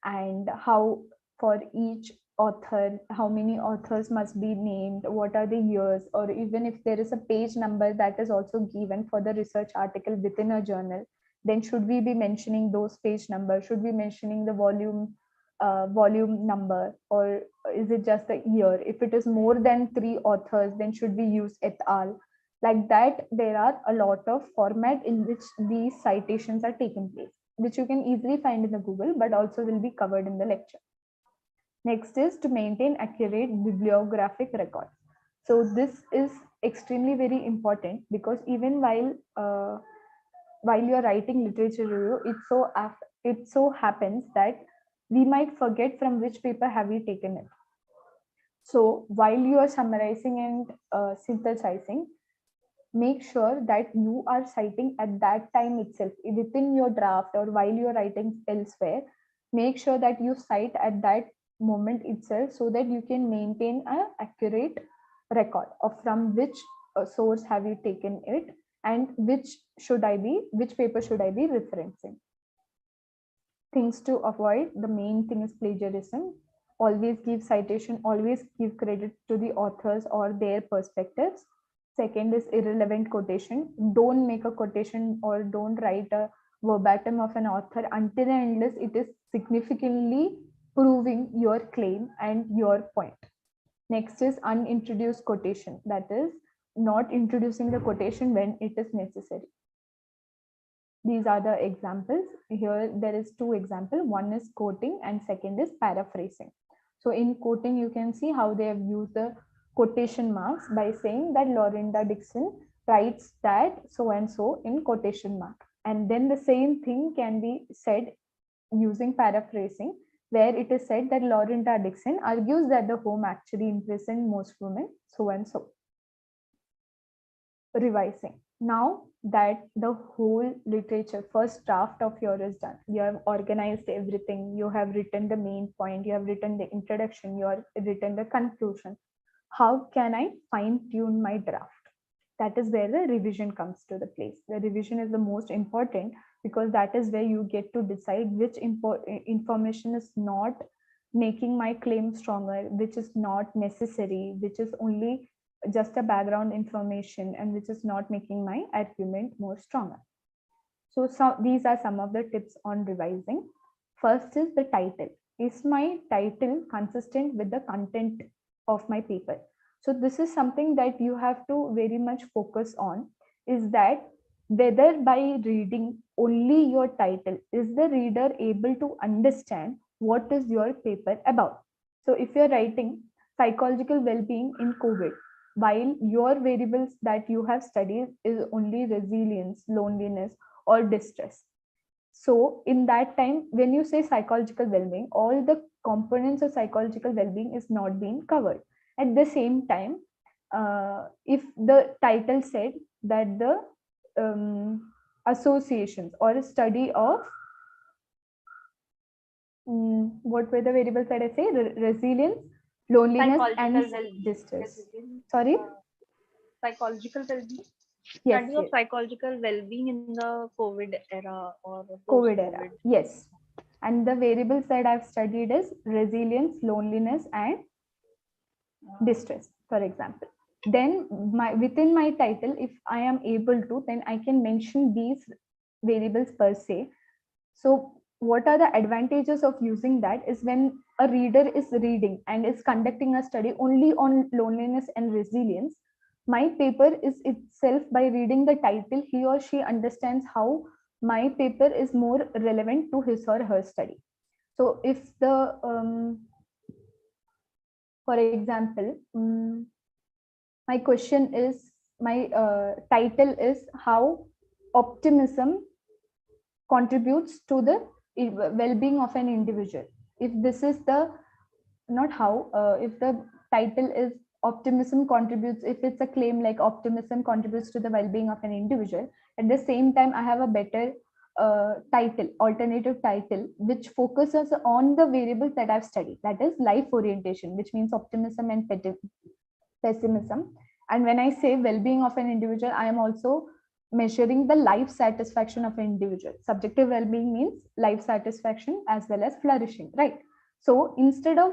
and how for each author, how many authors must be named, what are the years, or even if there is a page number that is also given for the research article within a journal, then should we be mentioning those page numbers? Should we be mentioning the volume number, or is it just the year? If it is more than 3 authors, then should we use et al? Like that, there are a lot of format in which these citations are taken place, which you can easily find in the Google, but also will be covered in the lecture. Next is to maintain accurate bibliographic records. So this is extremely very important, because even while you are writing literature review, it so happens that we might forget from which paper have we taken it. So while you are summarizing and synthesizing, make sure that you are citing at that time itself within your draft, or while you are writing elsewhere. Make sure that you cite at that moment itself, so that you can maintain an accurate record of from which source have you taken it, and which paper should I be referencing. Things to avoid: the main thing is plagiarism. Always give citation, always give credit to the authors or their perspectives. Second is irrelevant quotation. Don't make a quotation or don't write a verbatim of an author until and unless it is significantly proving your claim and your point. Next is unintroduced quotation. That is, not introducing the quotation when it is necessary. These are the examples. Here there is 2 examples. One is quoting and second is paraphrasing. So in quoting, you can see how they have used the quotation marks by saying that Lorinda Dixon writes that so and so in quotation mark. And then the same thing can be said using paraphrasing, where it is said that Lorinda Dixon argues that the home actually imprisoned most women, so and so. Revising. Now that the whole literature first draft of yours is done, you have organized everything, you have written the main point, you have written the introduction, you have written the conclusion. How can I fine-tune my draft? That is where the revision comes to the place. The revision is the most important, because that is where you get to decide which information is not making my claim stronger, which is not necessary, which is only just a background information, and which is not making my argument more stronger. So these are some of the tips on revising. First is the title. Is my title consistent with the content of my paper? So this is something that you have to very much focus on, is that whether by reading only your title, is the reader able to understand what is your paper about? So if you're writing psychological well-being in COVID, while your variables that you have studied is only resilience, loneliness, or distress. So in that time, when you say psychological well-being, all the components of psychological well-being is not being covered. At the same time, if the title said that the associations or a study of what were the variables that I say? Resilience, loneliness, and Psychological well-being. distress. Resilience, Sorry? Psychological well-being. Yes, Study of yes. psychological well-being in the COVID era or COVID post-COVID. era. Yes. And the variables that I've studied is resilience, loneliness, and distress, for example. Then within my title, if I am able to, then I can mention these variables per se. So what are the advantages of using that is when a reader is reading and is conducting a study only on loneliness and resilience, my paper is itself, by reading the title, he or she understands how my paper is more relevant to his or her study. So if the, for example, my question is, my title is how optimism contributes to the well-being of an individual. If this is the, not how, if the title is optimism contributes, if it's a claim like optimism contributes to the well-being of an individual, at the same time I have a better title, alternative title, which focuses on the variables that I've studied, that is life orientation, which means optimism and pessimism. And when I say well-being of an individual, I am also measuring the life satisfaction of an individual. Subjective well-being means life satisfaction as well as flourishing, right? So instead of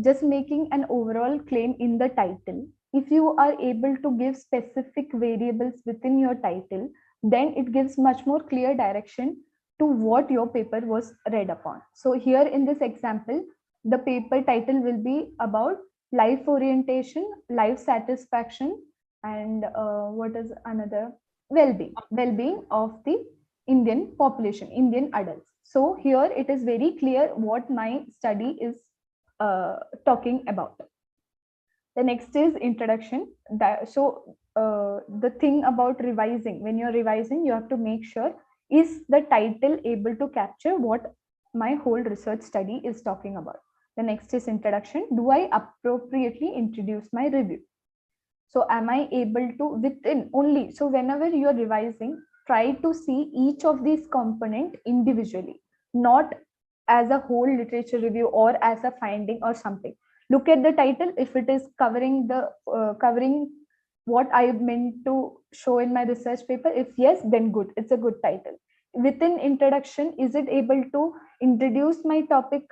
just making an overall claim in the title, if you are able to give specific variables within your title, then it gives much more clear direction to what your paper was read upon. So here in this example, the paper title will be about life orientation, life satisfaction, and what is another? Well-being of the Indian population, Indian adults. So here it is very clear what my study is talking about. The next is introduction. The thing about revising, when you're revising, you have to make sure, is the title able to capture what my whole research study is talking about. The next is introduction. Do I appropriately introduce my review? So am I able to, within only, so whenever you're revising, try to see each of these component individually, not as a whole literature review or as a finding or something. Look at the title. If it is covering the covering what I meant to show in my research paper, if yes, then good, it's a good title. Within introduction, is it able to introduce my topic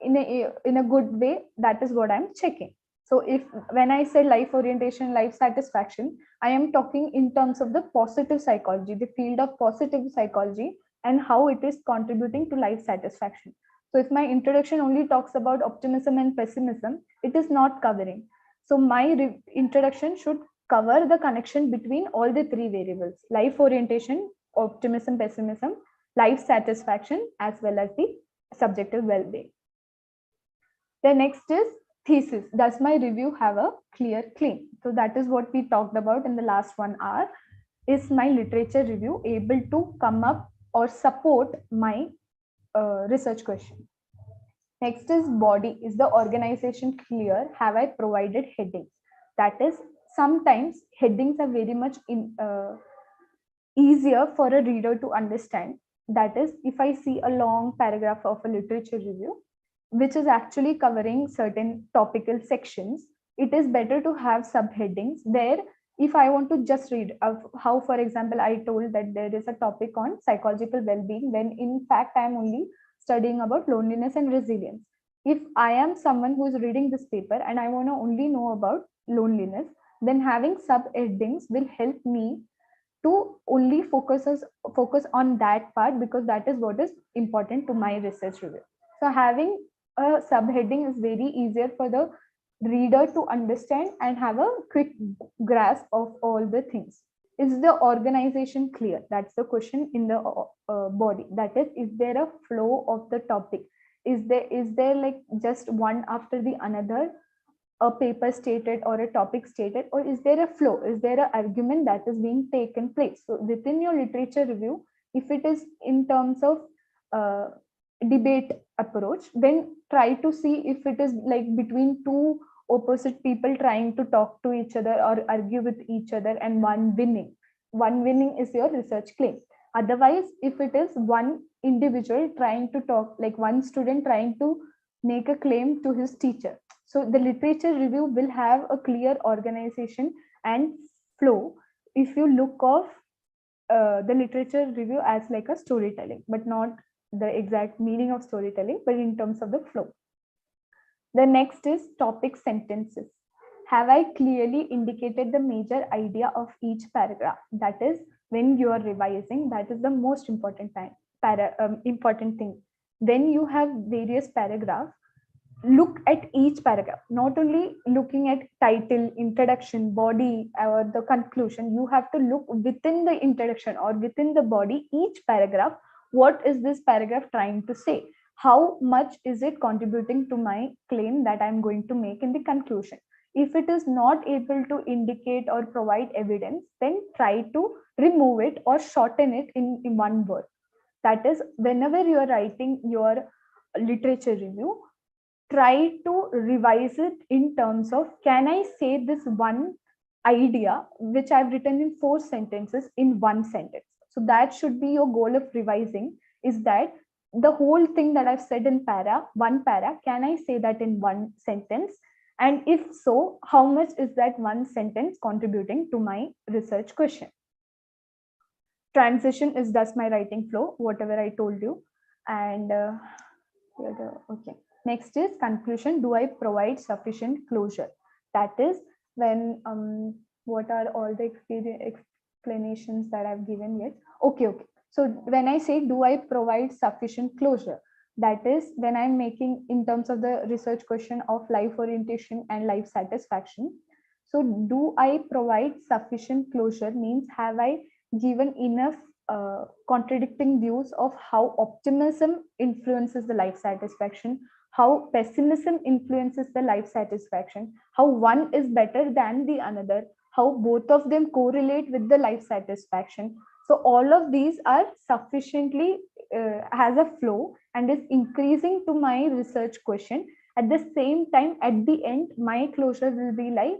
in a good way? That is what I'm checking. So if when I say life orientation, life satisfaction, I am talking in terms of the positive psychology, the field of positive psychology, and how it is contributing to life satisfaction. So if my introduction only talks about optimism and pessimism, it is not covering. So my introduction should cover the connection between all the three variables: life orientation, optimism, pessimism, life satisfaction, as well as the subjective well-being. The next is thesis. Does my review have a clear claim? So that is what we talked about in the last 1 hour. Is my literature review able to come up or support my research question? Next is body. Is the organization clear? Have I provided headings? That is, sometimes headings are very much easier for a reader to understand. That is, if I see a long paragraph of a literature review, which is actually covering certain topical sections, it is better to have subheadings where, if I want to just read how, for example, I told that there is a topic on psychological well-being, when in fact I am only studying about loneliness and resilience. If I am someone who is reading this paper and I want to only know about loneliness, then having subheadings will help me to only focus on that part, because that is what is important to my research review. So having a subheading is very easier for the reader to understand and have a quick grasp of all the things. Is the organization clear? That's the question in the body. That is there a flow of the topic? Is there like just one after the another, a paper stated or a topic stated, or is there a flow? Is there an argument that is being taken place? So within your literature review, if it is in terms of debate approach, then try to see if it is like between two opposite people trying to talk to each other or argue with each other and one winning is your research claim. Otherwise, if it is one individual trying to talk, like one student trying to make a claim to his teacher, so the literature review will have a clear organization and flow if you look of the literature review as like a storytelling, but not the exact meaning of storytelling, but in terms of the flow. The next is topic sentences. Have I clearly indicated the major idea of each paragraph? That is, when you are revising, that is the most important important thing. When you have various paragraphs, look at each paragraph, not only looking at title, introduction, body, or the conclusion. You have to look within the introduction or within the body, each paragraph. What is this paragraph trying to say? How much is it contributing to my claim that I'm going to make in the conclusion? If it is not able to indicate or provide evidence, then try to remove it or shorten it in one word. That is, whenever you are writing your literature review, try to revise it in terms of, can I say this one idea which I've written in 4 sentences in 1 sentence? So that should be your goal of revising, is that the whole thing that I've said in one para, can I say that in 1 sentence? And if so, how much is that 1 sentence contributing to my research question? Transition is thus my writing flow, whatever I told you. And okay. Next is conclusion. Do I provide sufficient closure? That is when what are all the explanations that I've given yet? Okay. So when I say, do I provide sufficient closure? That is when I'm making in terms of the research question of life orientation and life satisfaction. So do I provide sufficient closure means, have I given enough contradicting views of how optimism influences the life satisfaction, how pessimism influences the life satisfaction, how one is better than the another, how both of them correlate with the life satisfaction. So all of these are sufficiently has a flow and is increasing to my research question. At the same time, at the end, my closure will be like,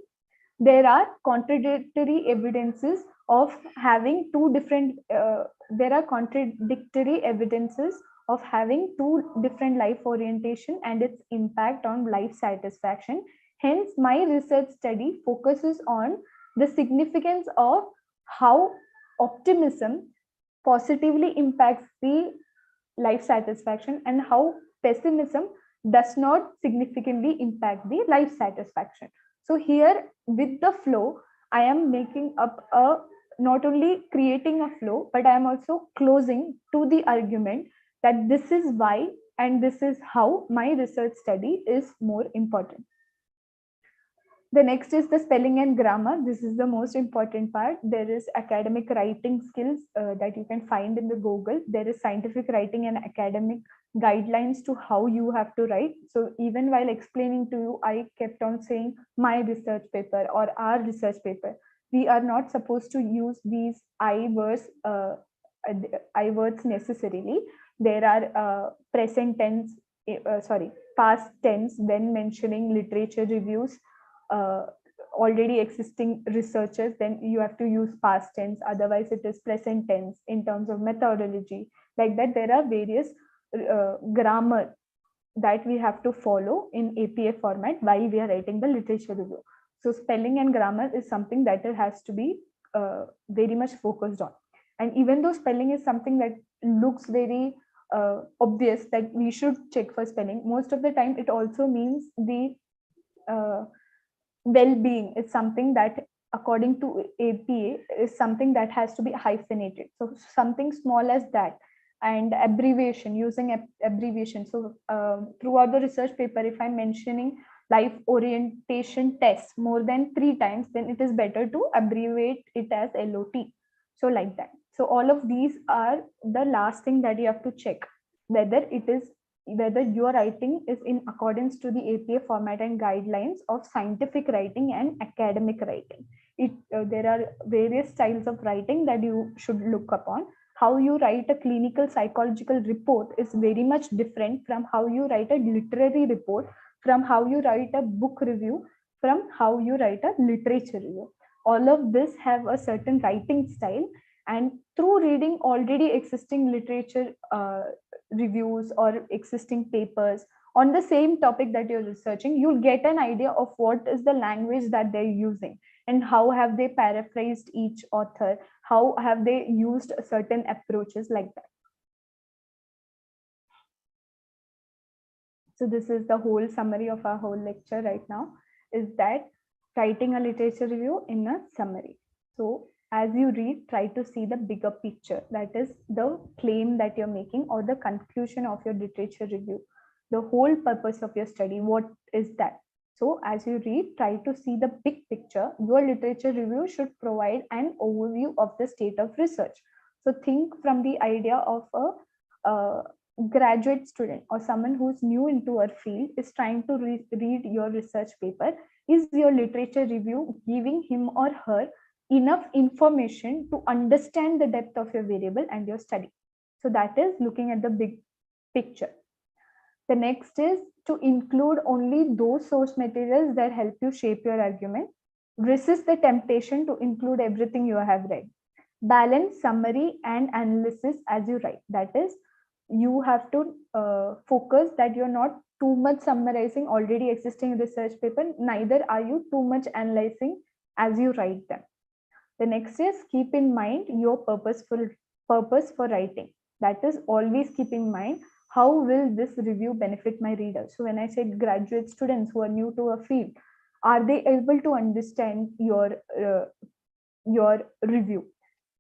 there are contradictory evidences of having two different, there are contradictory evidences of having 2 different life orientation and its impact on life satisfaction. Hence, my research study focuses on the significance of how optimism positively impacts the life satisfaction and how pessimism does not significantly impact the life satisfaction. So here with the flow, I am making up a, not only creating a flow, but I am also closing to the argument that this is why and this is how my research study is more important. The next is the spelling and grammar. This is the most important part. There is academic writing skills that you can find in the Google. There is scientific writing and academic guidelines to how you have to write. So even while explaining to you, I kept on saying my research paper or our research paper. We are not supposed to use these I words necessarily. There are present tense, past tense when mentioning literature reviews. Already existing researchers, then you have to use past tense, otherwise it is present tense in terms of methodology. Like that, there are various grammar that we have to follow in APA format while we are writing the literature review. So spelling and grammar is something that it has to be very much focused on. And even though spelling is something that looks very obvious that we should check for spelling, most of the time it also means the well-being. It's something that according to APA is something that has to be hyphenated. So something small as that, and abbreviation, using abbreviation. So throughout the research paper, if I'm mentioning life orientation test more than 3 times, then it is better to abbreviate it as LOT. So like that. So all of these are the last thing that you have to check, whether it is whether your writing is in accordance to the APA format and guidelines of scientific writing and academic writing. There are various styles of writing that you should look upon. How you write a clinical psychological report is very much different from how you write a literary report, from how you write a book review, from how you write a literature review. All of this have a certain writing style, and through reading already existing literature reviews or existing papers on the same topic that you're researching, you'll get an idea of what is the language that they're using and how have they paraphrased each author, how have they used certain approaches like that. So this is the whole summary of our whole lecture right now, is that writing a literature review in a summary. So as you read, try to see the bigger picture, that is the claim that you're making or the conclusion of your literature review, the whole purpose of your study, what is that? So as you read, try to see the big picture. Your literature review should provide an overview of the state of research. So think from the idea of a graduate student or someone who's new into our field is trying to read your research paper. Is your literature review giving him or her enough information to understand the depth of your variable and your study? So that is looking at the big picture. The next is to include only those source materials that help you shape your argument. Resist the temptation to include everything you have read. Balance summary and analysis as you write. That is, you have to focus that you're not too much summarizing already existing research paper, neither are you too much analyzing as you write them. The next is keep in mind your purpose for writing. That is, always keep in mind, how will this review benefit my readers? So when I said graduate students who are new to a field, are they able to understand your review?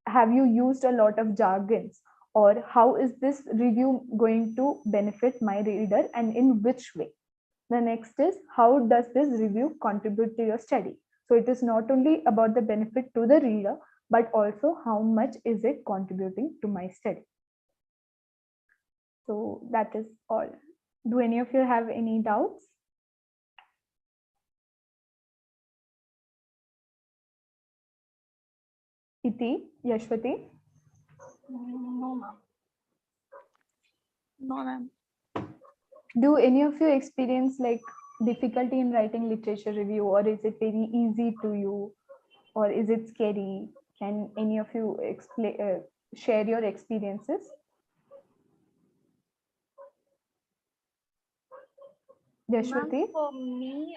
Have you used a lot of jargons? Or how is this review going to benefit my reader and in which way? The next is, how does this review contribute to your study? So it is not only about the benefit to the reader, but also how much is it contributing to my study? So that is all. Do any of you have any doubts? Iti, Yashwati? No, ma'am. No, ma'am. Do any of you experience like difficulty in writing literature review, or is it very easy to you, or is it scary? Can any of you explain, share your experiences? Yashwati? Ma'am, for me,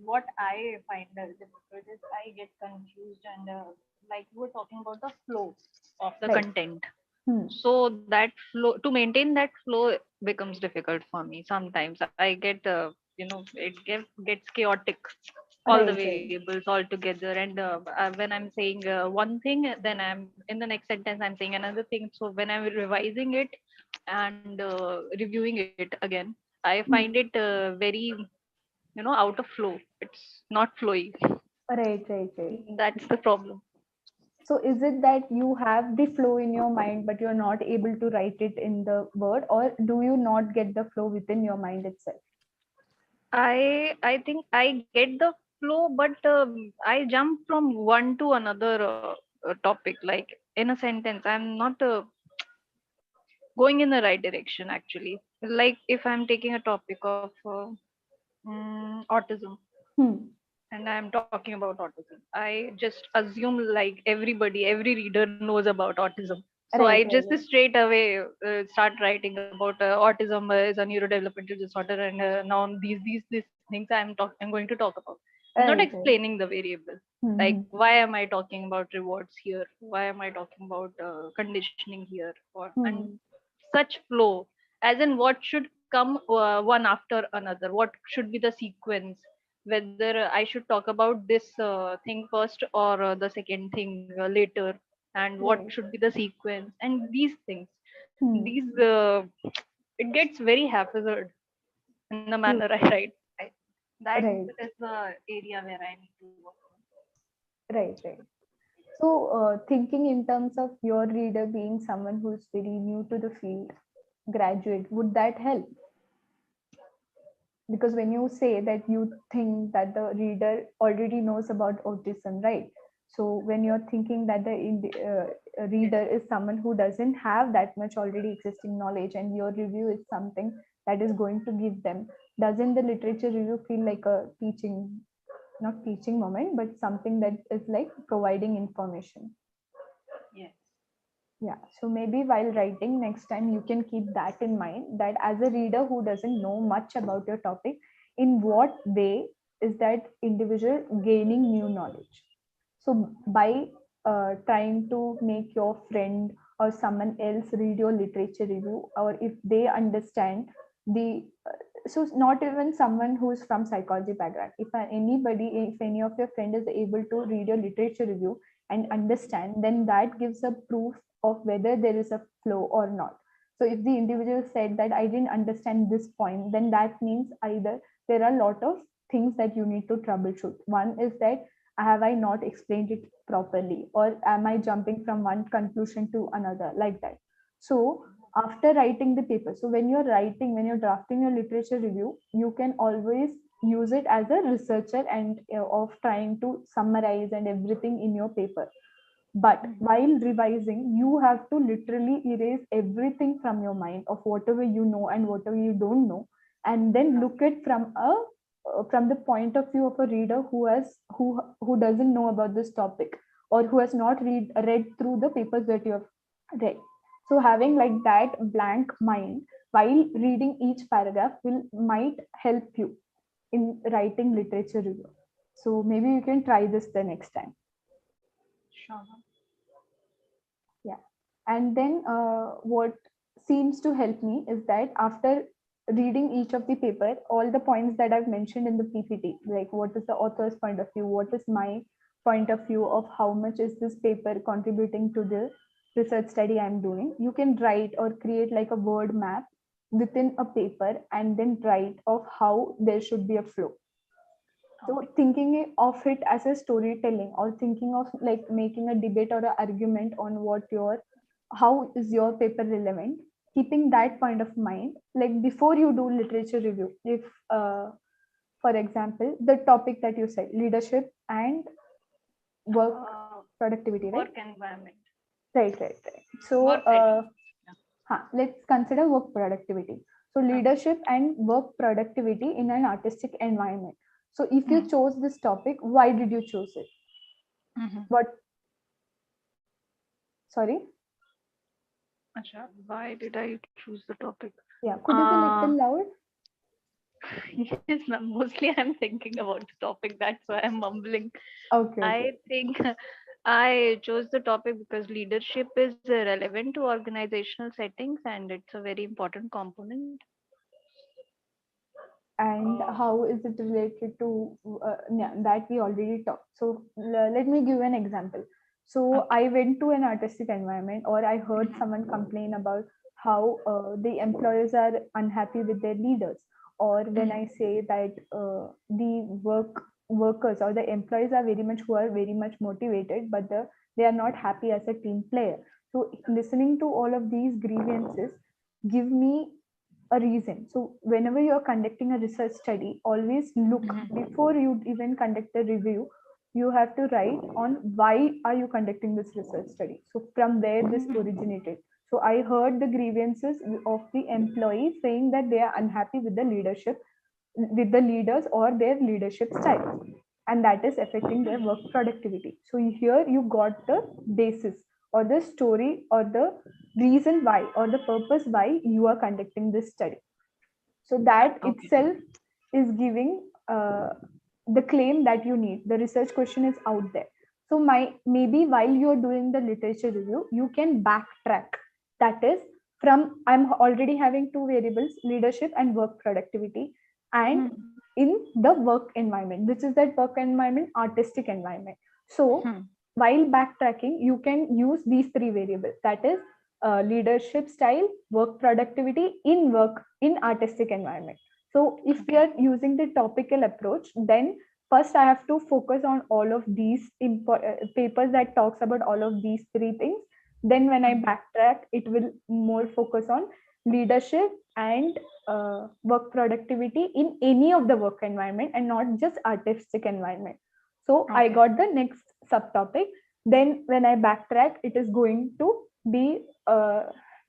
what I find difficult is I get confused and like you were talking about the flow of the Right. content. Hmm. So that flow, to maintain that flow becomes difficult for me. Sometimes I get, gets chaotic, all the Right, right. variables all together. And when I'm saying one thing, then I'm in the next sentence, I'm saying another thing. So when I'm revising it and reviewing it again, I find it very, out of flow. It's not flowy. Right, right, right. That's the problem. So is it that you have the flow in your mind, but you're not able to write it in the word, or do you not get the flow within your mind itself? I think I get the flow, but I jump from one to another topic. Like in a sentence, I'm not going in the right direction. Actually, like if I'm taking a topic of autism, Hmm. and I'm talking about autism, I just assume like every reader knows about autism. So I Right, right, just right. straight away start writing about autism is a neurodevelopmental disorder, and now these things I'm going to talk about. I'm not Right, right. explaining the variable. Like Hmm. why am I talking about rewards here? Why am I talking about conditioning here? Or and Hmm. such flow, as in what should come one after another. What should be the sequence? Whether I should talk about this thing first or the second thing later, and what Right. should be the sequence, and these things, Hmm. these it gets very haphazard in the manner I write. That Right, is the area where I need to work on. right, right. So thinking in terms of your reader being someone who's very new to the field, graduate, would that help? Because when you say that you think that the reader already knows about autism, right? So when you're thinking that the reader is someone who doesn't have that much already existing knowledge, and your review is something that is going to give them, doesn't the literature review feel like a teaching, not teaching moment, but something that is like providing information? Yes. Yeah, so maybe while writing next time, you can keep that in mind, that as a reader who doesn't know much about your topic, in what way is that individual gaining new knowledge? So by trying to make your friend or someone else read your literature review, or if they understand the so not even someone who is from psychology background, if anybody, if any of your friend is able to read your literature review and understand, then that gives a proof of whether there is a flow or not. So if the individual said that I didn't understand this point, then that means either there are a lot of things that you need to troubleshoot. One is that have I not explained it properly, or am I jumping from one conclusion to another, like that. So after writing the paper, so when you're writing, when you're drafting your literature review, you can always use it as a researcher and of trying to summarize and everything in your paper. But while revising, you have to literally erase everything from your mind of whatever you know and whatever you don't know, and then look at from the point of view of a reader who doesn't know about this topic, or who has not read through the papers that you have read. So having like that blank mind while reading each paragraph will might help you in writing literature review. So maybe you can try this the next time. Sure. Yeah. And then what seems to help me is that after reading each of the paper, all the points that I've mentioned in the PPT, like what is the author's point of view, what is my point of view of how much is this paper contributing to the research study I'm doing, you can write or create like a word map within a paper, and then write of how there should be a flow. So thinking of it as a storytelling, or thinking of like making a debate or an argument on how is your paper relevant, keeping that point of mind, like before you do literature review, if for example the topic that you said, leadership and work productivity, right? Work environment. Right. So Work ethics. let's consider work productivity. So leadership and work productivity in an artistic environment. So if you chose this topic, why did you choose it? What? Sorry? Acha, why did I choose the topic? Yeah, could you be a little loud? Yes, ma'am. Mostly I'm thinking about the topic. That's why I'm mumbling. Okay. I think I chose the topic because leadership is relevant to organizational settings and it's a very important component. And how is it related to that we already talked? So let me give an example. So I went to an artistic environment, or I heard someone complain about how the employers are unhappy with their leaders, or when I say that the workers or the employees are very much motivated, but they are not happy as a team player. So listening to all of these grievances give me a reason. So whenever you're conducting a research study, always look before you even conduct a review, you have to write on why are you conducting this research study. So from where this originated. So I heard the grievances of the employees saying that they are unhappy with the leadership, with the leaders or their leadership style, and that is affecting their work productivity. So here you got the basis or the story or the reason why or the purpose why you are conducting this study. So that itself is giving the claim that you need. The research question is out there. So maybe while you're doing the literature review, you can backtrack. That is, from I'm already having two variables, leadership and work productivity, and in the work environment, which is that work environment, artistic environment. So while backtracking, you can use these three variables. That is leadership style, work productivity in artistic environment. So if we are using the topical approach, then first I have to focus on all of these papers that talks about all of these three things. Then when I backtrack, it will more focus on leadership and work productivity in any of the work environment and not just artistic environment. So I Okay. got the next subtopic. Then when I backtrack, it is going to be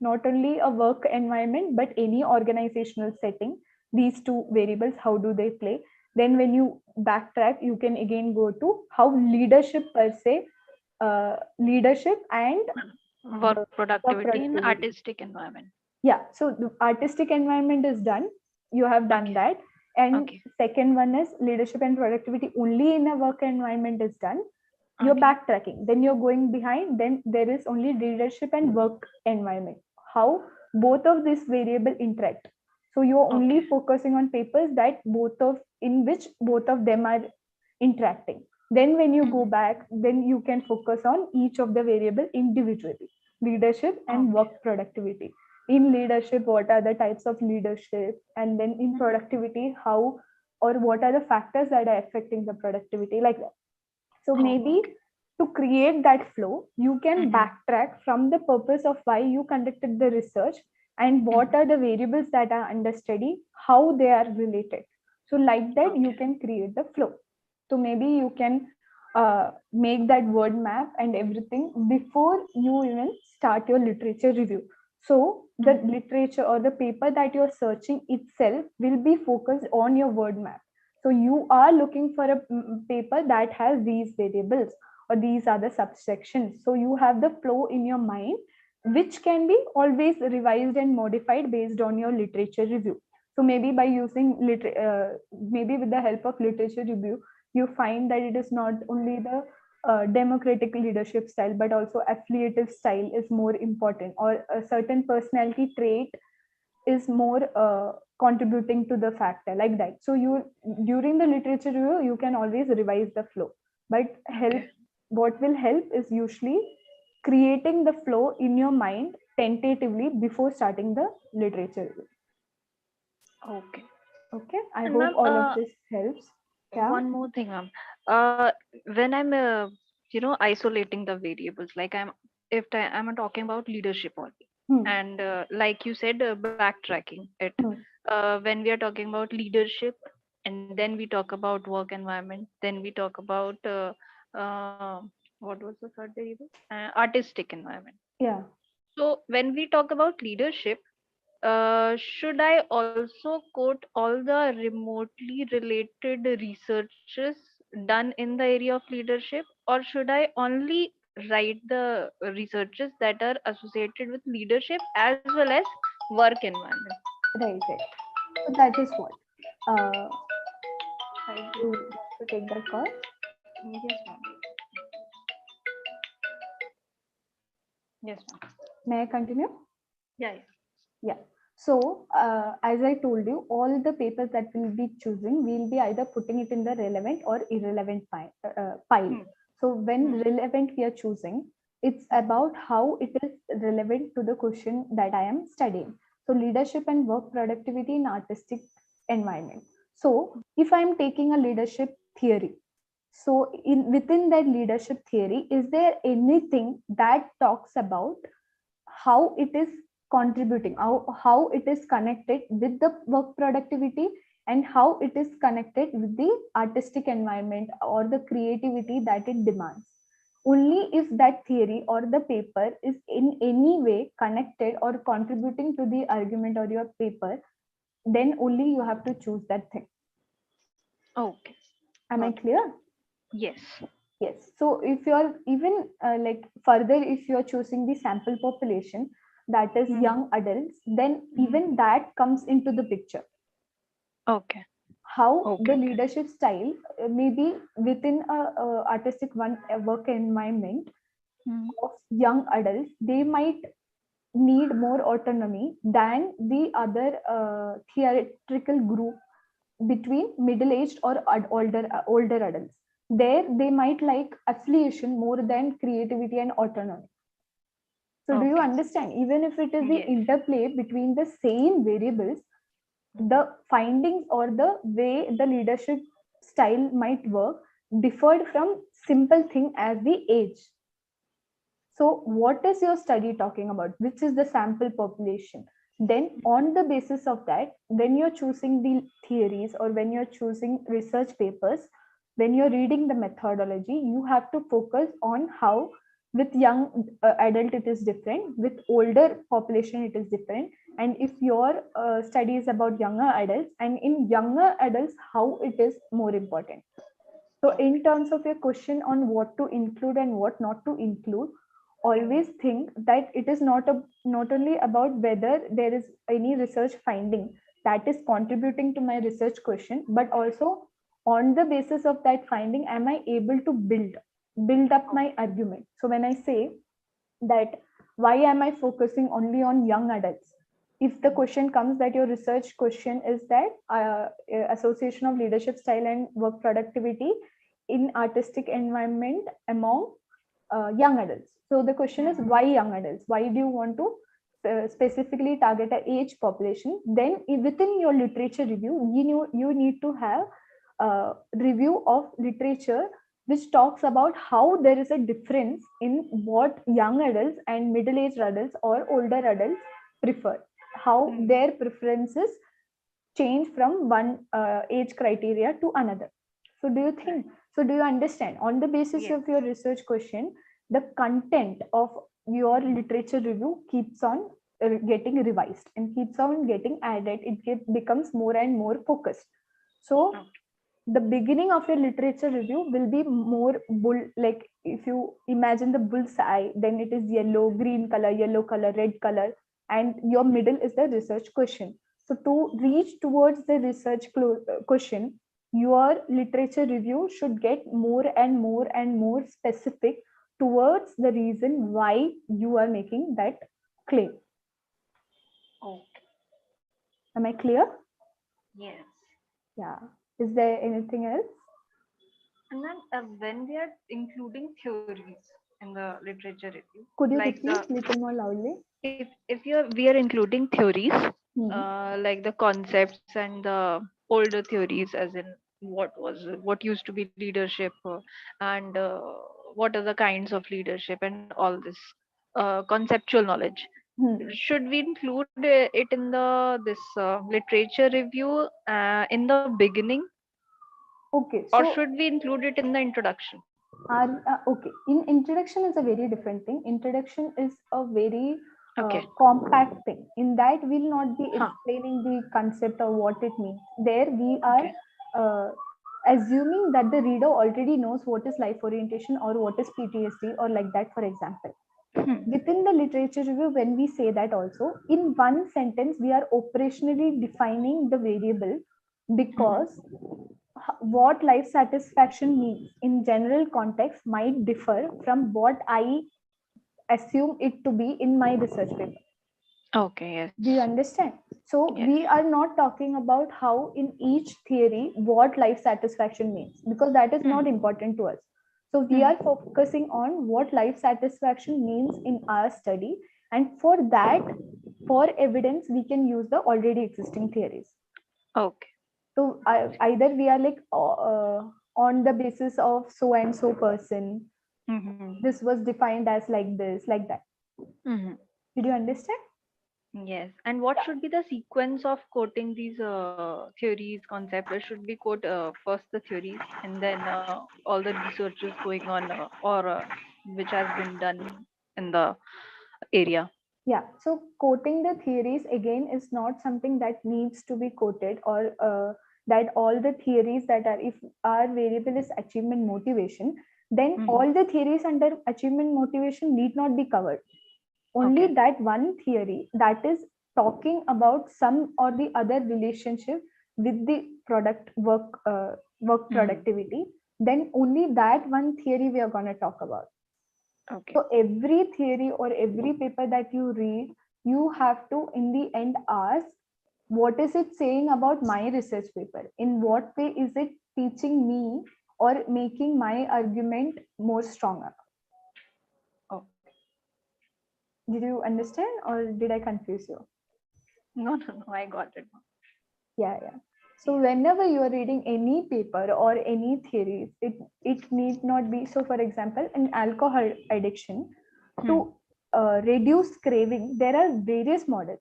not only a work environment, but any organizational setting. These two variables, how do they play? Then when you backtrack, you can again go to how leadership per se, leadership and Work the productivity in productivity. artistic environment. Yeah, so the artistic environment is done. You have done Okay. that. And Okay. second one is leadership and productivity only in a work environment is done. You're Okay. backtracking, then you're going behind, then there is only leadership and work environment, how both of these variable interact. So you're only Okay. focusing on papers that both of in which both of them are interacting. Then when you go Mhm. back, then you can focus on each of the variable individually, leadership and Okay. work productivity. In leadership, what are the types of leadership, and then in Mhm. productivity, how or what are the factors that are affecting the productivity, like that. So Oh, maybe okay. to create that flow, you can Mhm. backtrack from the purpose of why you conducted the research and what Mhm. are the variables that are under study, how they are related. So like that, you Okay. can create the flow. So maybe you can make that word map and everything before you even start your literature review. So the Mhm. literature or the paper that you're searching itself will be focused on your word map. So you are looking for a paper that has these variables or these are the subsections. So you have the flow in your mind, which can be always revised and modified based on your literature review. So maybe by using maybe with the help of literature review, you find that it is not only the democratic leadership style, but also affiliative style is more important, or a certain personality trait is more contributing to the factor, like that. So you during the literature review, you can always revise the flow, but help Okay. what will help is usually creating the flow in your mind tentatively before starting the literature review. Okay. Okay, I And hope ma'am, all of this helps. Yeah. one more thing, ma'am. When I'm, isolating the variables, like I'm talking about leadership only, Hmm. and like you said, backtracking it. Hmm. When we are talking about leadership, and then we talk about work environment, then we talk about uh, what was the third variable? Artistic environment. Yeah. So when we talk about leadership, should I also quote all the remotely related researches done in the area of leadership, or should I only write the researches that are associated with leadership as well as work environment? Right. Right. So that is what. Uh, you want to take that call? Yes, ma'am. Yes, ma'am. May I continue? Yeah, yeah. Yeah. So, as I told you, all the papers that we'll be choosing, we'll be either putting it in the relevant or irrelevant pile. Hmm. So, when Hmm. relevant we are choosing, it's about how it is relevant to the question that I am studying. So, leadership and work productivity in artistic environment. So, if I'm taking a leadership theory, so in within that leadership theory, is there anything that talks about how it is contributing, how it is connected with the work productivity, and how it is connected with the artistic environment or the creativity that it demands? Only if that theory or the paper is in any way connected or contributing to the argument or your paper, then only you have to choose that thing. Okay. Am I Got it. clear? Yes. Yes. So if you're even like further, if you're choosing the sample population that is Hmm. young adults, then Hmm. even that comes into the picture. Okay. How Okay. the Okay. leadership style, maybe within a artistic one a work environment Hmm. of young adults, they might need more autonomy than the other theatrical group between middle-aged or older adults. There, they might like affiliation more than creativity and autonomy. So, do you Okay. understand? Even if it is the Yes. interplay between the same variables, the findings or the way the leadership style might work differed from simple thing as the age. So what is your study talking about? Which is the sample population? Then on the basis of that, when you're choosing the theories or when you're choosing research papers, when you're reading the methodology, you have to focus on how with young adult it is different, with older population it is different, and if your study is about younger adults, and in younger adults how it is more important. So in terms of your question on what to include and what not to include, always think that it is not only about whether there is any research finding that is contributing to my research question, but also on the basis of that finding, am I able to build up my argument? So when I say that why am I focusing only on young adults? If the question comes that your research question is that association of leadership style and work productivity in artistic environment among young adults. So the question is why young adults? Why do you want to specifically target a age population? Then within your literature review, you need to have a review of literature which talks about how there is a difference in what young adults and middle-aged adults or older adults prefer, how their preferences change from one age criteria to another. So do you think, so do you understand, on the basis of your research question, the content of your literature review keeps on getting revised and keeps on getting added, becomes more and more focused. So the beginning of your literature review will be more bull, like if you imagine the bull's eye, then it is yellow, green color, yellow color, red color, and your middle is the research question. So to reach towards the research question, your literature review should get more and more and more specific towards the reason why you are making that claim. Am I clear? Yes. Yeah. Is there anything else? And then when we are including theories in the literature review, Could you like repeat a little more loudly? if we are including theories, Hmm. like the concepts and the older theories, as in what used to be leadership, and what are the kinds of leadership and all this conceptual knowledge. Hmm. Should we include it in this literature review in the beginning, Okay, or so should we include it in the introduction? okay, in introduction is a very different thing. Introduction is a very Okay. compact thing. In that, we'll not be Huh. explaining the concept or what it means. There, we are Okay. assuming that the reader already knows what is life orientation or what is PTSD or like that, for example. Within the literature review, when we say that also, in one sentence, we are operationally defining the variable, because what life satisfaction means in general context might differ from what I assume it to be in my research paper. Okay, yes. Do you understand? So Yes. we are not talking about how in each theory what life satisfaction means, because that is not important to us. So we are focusing on what life satisfaction means in our study, and for that, for evidence, we can use the already existing theories. Okay. So either we are like on the basis of so and so person, this was defined as like this, like that. Did you understand? Yes. And what should be the sequence of quoting these theories, concepts? Or should we quote first the theories and then all the researches going on, or which has been done in the area? Yeah. So quoting the theories again is not something that needs to be quoted, or that all the theories that are, if our variable is achievement motivation, then all the theories under achievement motivation need not be covered. Only that one theory that is talking about some or the other relationship with the product work productivity, then only that one theory we are going to talk about. Okay. So every theory or every paper that you read, you have to in the end ask, what is it saying about my research paper? In what way is it teaching me or making my argument more stronger? Did you understand, or did I confuse you? No, I got it. Yeah. So whenever you are reading any paper or any theories, it need not be. So for example, in alcohol addiction, To reduce craving, there are various models.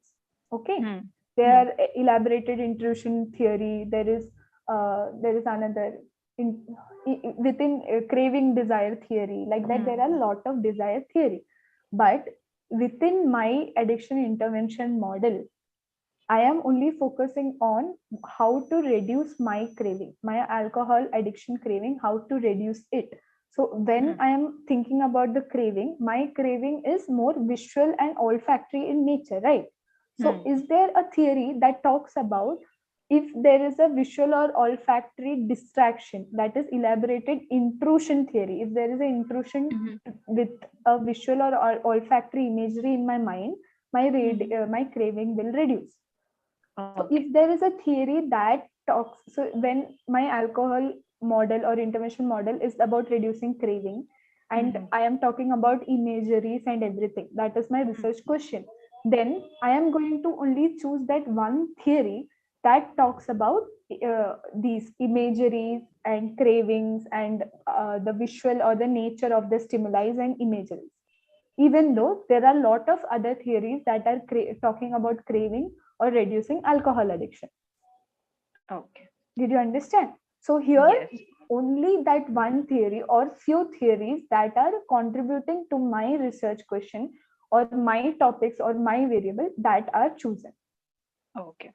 Okay, there are elaborated intrusion theory. There is another within craving desire theory. Like that, there are a lot of desire theory. But within my addiction intervention model, I am only focusing on how to reduce my craving, my alcohol addiction craving, how to reduce it. So when I am thinking about the craving, my craving is more visual and olfactory in nature, right? So is there a theory that talks about if there is a visual or olfactory distraction, that is elaborated intrusion theory? If there is an intrusion with a visual or olfactory imagery in my mind, my craving will reduce. So if there is a theory that talks, so when my alcohol model or intervention model is about reducing craving, and I am talking about imageries and everything, that is my research question, then I am going to only choose that one theory that talks about these imageries and cravings and the visual or the nature of the stimuli and imageries. Even though there are a lot of other theories that are talking about craving or reducing alcohol addiction. Okay. Did you understand? So here, only that one theory or few theories that are contributing to my research question or my topics or my variable that are chosen. Okay.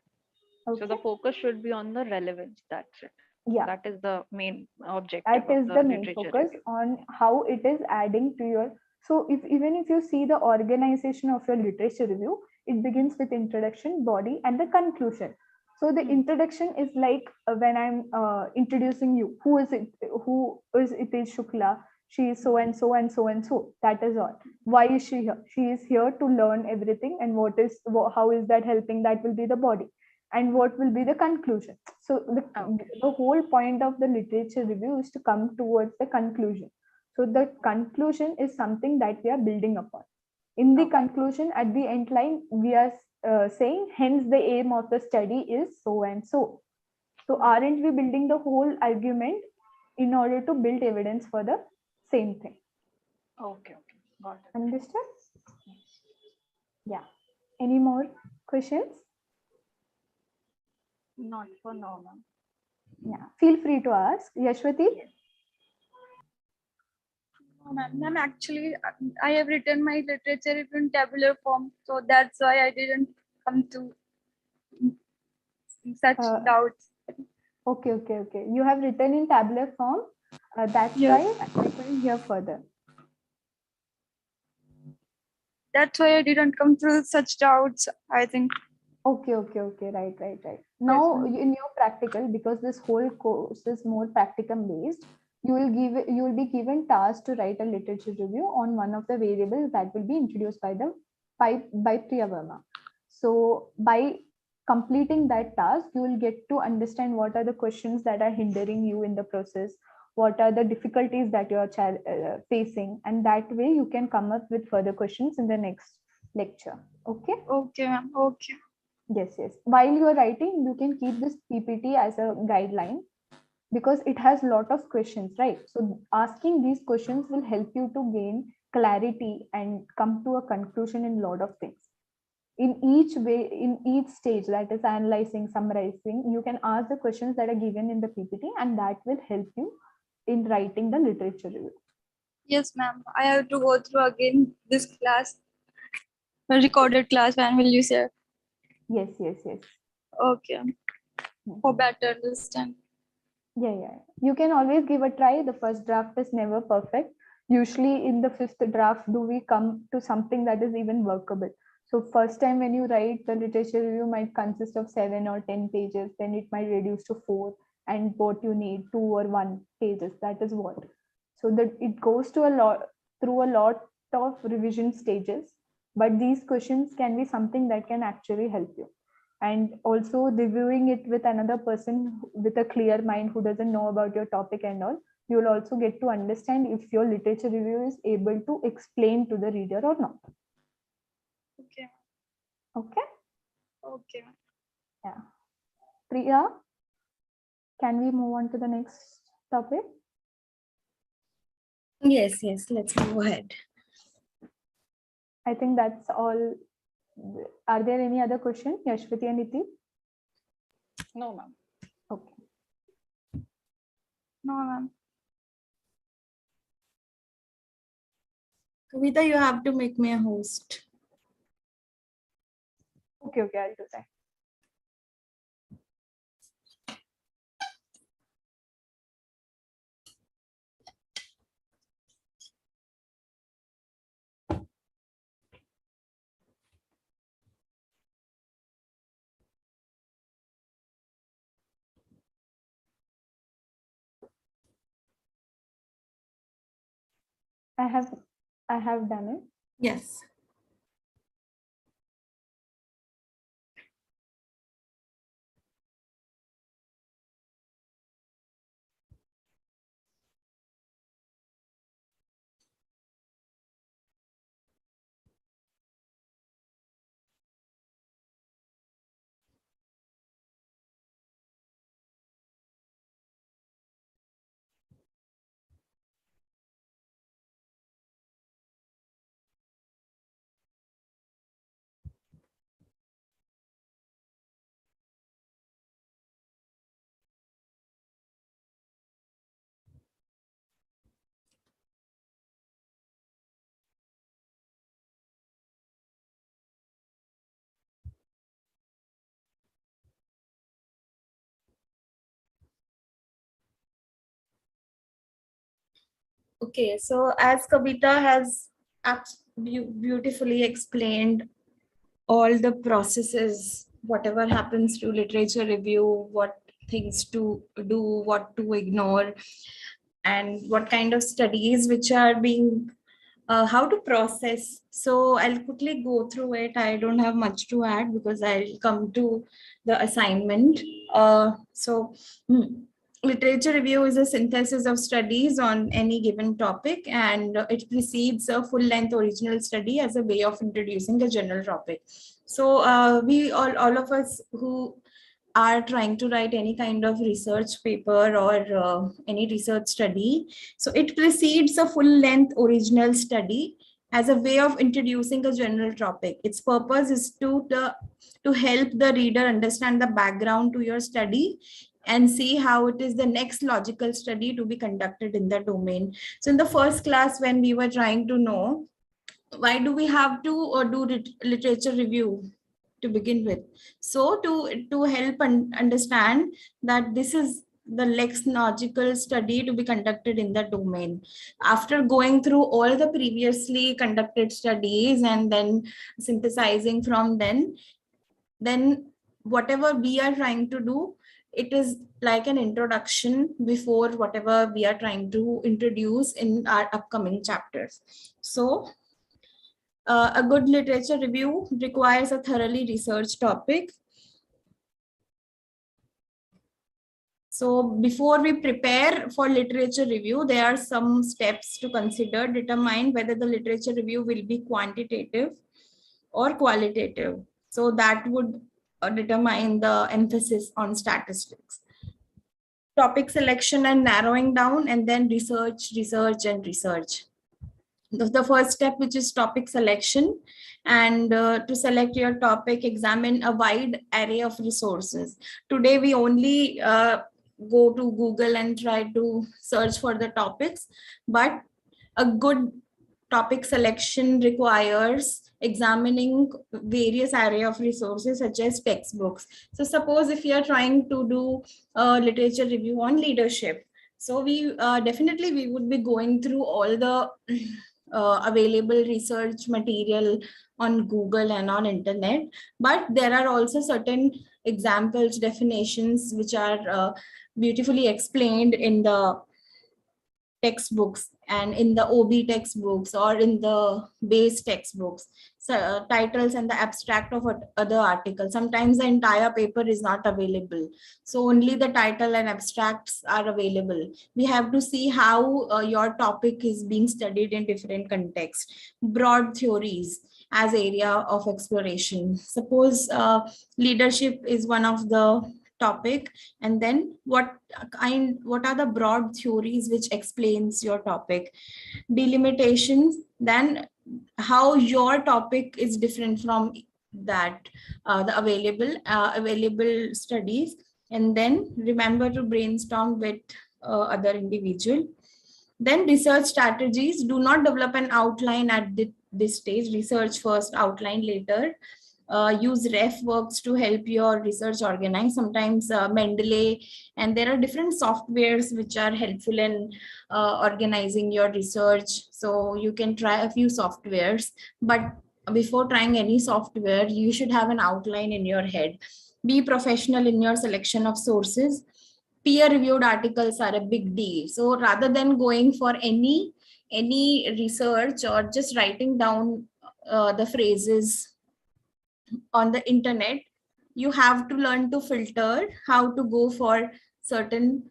So the focus should be on the relevance. That's it. Yeah. That is the main objective. That is the main focus on how it is adding to your. So even if you see the organization of your literature review, it begins with introduction, body, and the conclusion. So the introduction is like when I'm introducing you. Who is it? Who is Itish Shukla? She is so and so and so and so. That is all. Why is she here? She is here to learn everything. And how is that helping? That will be the body. And what will be the conclusion? So the whole point of the literature review is to come towards the conclusion. So the conclusion is something that we are building upon. In the conclusion, at the end line, we are saying, hence the aim of the study is so and so. So aren't we building the whole argument in order to build evidence for the same thing? Okay. Got it. Understood? Yeah. Any more questions? Not for now, ma'am. Yeah. Feel free to ask. Yashwati? Ma'am, actually, I have written my literature review in tabular form, so that's why I didn't come to such doubts. Okay. You have written in tabular form. That's why I couldn't hear further. That's why I didn't come through such doubts, I think. Okay. Right. Now, in your practical, because this whole course is more practicum based, you will be given task to write a literature review on one of the variables that will be introduced by Priya Verma. So by completing that task, you will get to understand what are the questions that are hindering you in the process, what are the difficulties that you are facing, and that way you can come up with further questions in the next lecture. Okay? Okay, ma'am. Okay. Yes. While you are writing, you can keep this PPT as a guideline because it has a lot of questions, right? So asking these questions will help you to gain clarity and come to a conclusion in a lot of things. In each stage, that is analyzing, summarizing, you can ask the questions that are given in the PPT, and that will help you in writing the literature review. Yes, ma'am. I have to go through again this class, recorded class. When will you say? Yes. Okay. For better understand. Yeah. You can always give a try. The first draft is never perfect. Usually in the 5th draft, do we come to something that is even workable? So first time when you write, the literature review might consist of 7 or 10 pages, then it might reduce to 4, and what you need 2 or 1 pages. That is what. So that it goes to through a lot of revision stages, but these questions can be something that can actually help you. And also reviewing it with another person with a clear mind who doesn't know about your topic and all, you will also get to understand if your literature review is able to explain to the reader or not. Okay. Yeah. Priya, can we move on to the next topic? Yes, let's move ahead. I think that's all. Are there any other questions, Yashwati and Niti? No, ma'am. Okay. No, ma'am. Kavita, you have to make me a host. Okay, I'll do that. I have done it. Yes. Okay, so as Kavita has beautifully explained all the processes, whatever happens to literature review, what things to do, what to ignore, and what kind of studies which are being, how to process. So I'll quickly go through it. I don't have much to add because I'll come to the assignment. Literature review is a synthesis of studies on any given topic, and it precedes a full-length original study as a way of introducing a general topic. So we all of us who are trying to write any kind of research paper or any research study, so it precedes a full-length original study as a way of introducing a general topic. Its purpose is to help the reader understand the background to your study and see how it is the next logical study to be conducted in the domain. So in the first class, when we were trying to know why do we have to do literature review to begin with, so to help understand that this is the next logical study to be conducted in the domain. After going through all the previously conducted studies and then synthesizing from then whatever we are trying to do, it is like an introduction before whatever we are trying to introduce in our upcoming chapters. So a good literature review requires a thoroughly researched topic. So before we prepare for literature review, there are some steps to consider. Determine whether the literature review will be quantitative or qualitative. So that would determine the emphasis on statistics. Topic selection and narrowing down, and then research. The first step, which is topic selection, and to select your topic, examine a wide array of resources. Today we only go to Google and try to search for the topics, but a good topic selection requires examining various array of resources such as textbooks. So suppose if you are trying to do a literature review on leadership, so we definitely we would be going through all the available research material on Google and on internet, but there are also certain examples, definitions which are beautifully explained in the textbooks and in the OB textbooks or in the base textbooks. So titles and the abstract of other articles. Sometimes the entire paper is not available, so only the title and abstracts are available. We have to see how your topic is being studied in different contexts. Broad theories as area of exploration. Suppose leadership is one of the topic, and then what are the broad theories which explains your topic. Delimitations, then how your topic is different from that, the available studies, and then remember to brainstorm with other individual. Then research strategies: do not develop an outline at this stage. Research first, outline later. Use ref works to help your research organize. Sometimes Mendeley, and there are different softwares which are helpful in organizing your research. So you can try a few softwares, but before trying any software, you should have an outline in your head. Be professional in your selection of sources. Peer-reviewed articles are a big deal. So rather than going for any research or just writing down the phrases on the internet, you have to learn to filter how to go for certain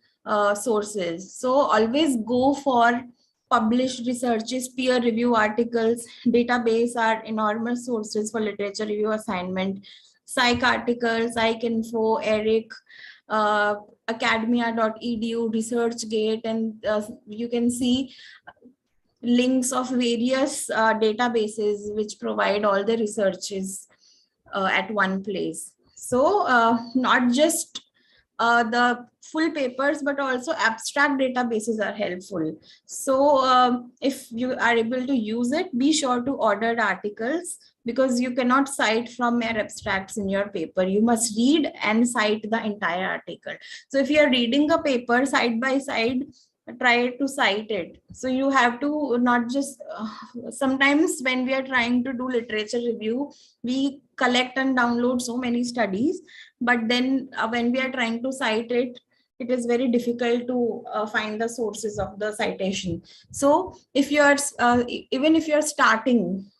sources. So always go for published researches, peer review articles. Database are enormous sources for literature review assignment. Psych articles, PsycInfo, ERIC, academia.edu, ResearchGate, and you can see links of various databases which provide all the researches at one place. So not just the full papers, but also abstract databases are helpful. So if you are able to use it, be sure to order articles, because you cannot cite from mere abstracts in your paper. You must read and cite the entire article. So if you are reading a paper side by side, try to cite it. So you have to not just sometimes when we are trying to do literature review, we collect and download so many studies, but then when we are trying to cite it, it is very difficult to find the sources of the citation. So if you are even if you are starting,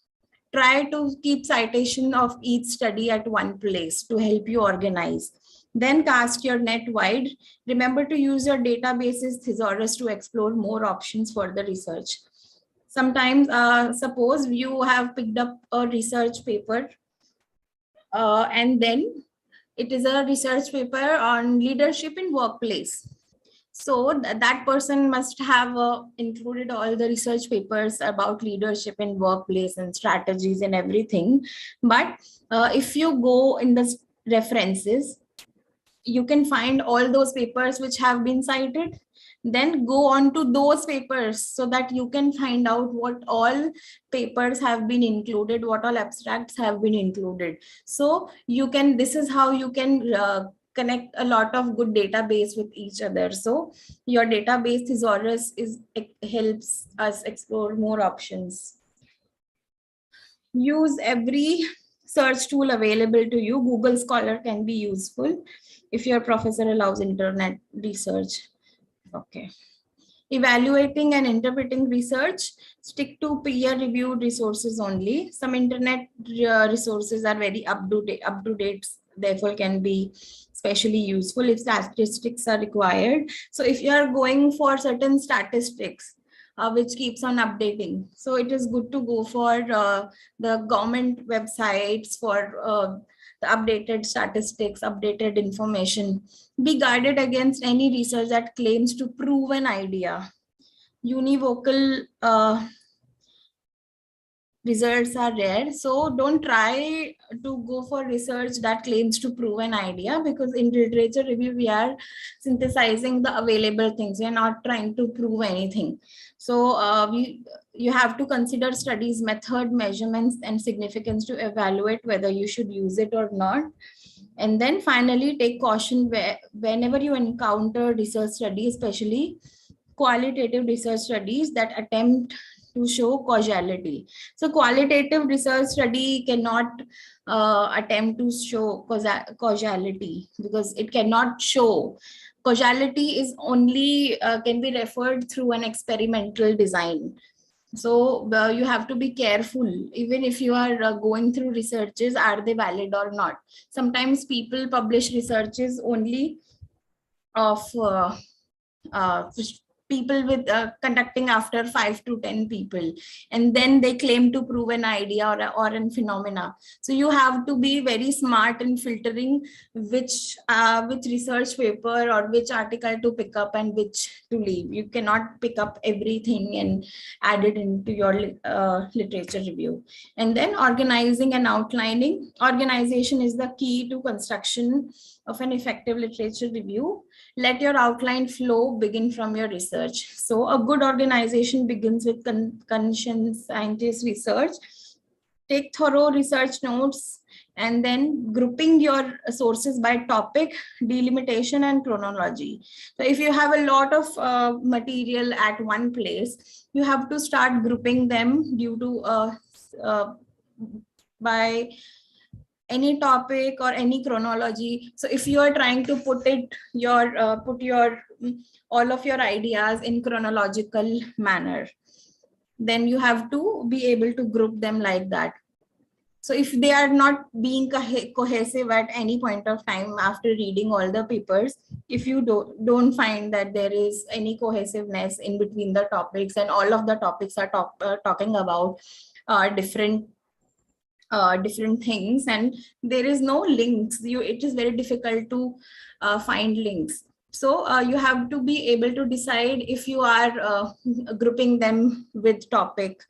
try to keep citation of each study at one place to help you organize. Then cast your net wide. Remember to use your database's thesaurus to explore more options for the research. Sometimes, suppose you have picked up a research paper and then it is a research paper on leadership in workplace. So that person must have included all the research papers about leadership in workplace and strategies and everything. But if you go in the references, you can find all those papers which have been cited. Then go on to those papers so that you can find out what all papers have been included, what all abstracts have been included. So you can, this is how you can connect a lot of good database with each other. So your database thesaurus helps us explore more options. Use every search tool available to you. Google Scholar can be useful if your professor allows internet research. Okay. Evaluating and interpreting research, stick to peer-reviewed resources only. Some internet resources are very up to date, therefore can be especially useful if statistics are required. So if you are going for certain statistics, which keeps on updating, so it is good to go for the government websites for the updated statistics, updated information. Be guarded against any research that claims to prove an idea. Univocal results are rare, so don't try to go for research that claims to prove an idea, because in literature review we are synthesizing the available things. We are not trying to prove anything. So you have to consider studies method, measurements, and significance to evaluate whether you should use it or not. And then finally, take caution whenever you encounter research studies, especially qualitative research studies that attempt to show causality. So qualitative research study cannot attempt to show causality, because it cannot show. Causality is only can be referred through an experimental design. So you have to be careful, even if you are going through researches, are they valid or not? Sometimes people publish researches only of people with conducting after 5 to 10 people, and then they claim to prove an idea or an phenomena. So you have to be very smart in filtering which research paper or which article to pick up and which to leave. You cannot pick up everything and add it into your literature review. And then organizing and outlining. Organization is the key to construction of an effective literature review. Let your outline flow begin from your research. So a good organization begins with conscious scientist research. Take thorough research notes and then grouping your sources by topic, delimitation, and chronology. So if you have a lot of material at one place, you have to start grouping them due to by any topic or any chronology. So if you are trying to put all of your ideas in chronological manner, then you have to be able to group them like that. So if they are not being cohesive at any point of time after reading all the papers, if you don't find that there is any cohesiveness in between the topics and all of the topics are talking about different things and there is no links, it is very difficult to find links. So you have to be able to decide if you are grouping them with topic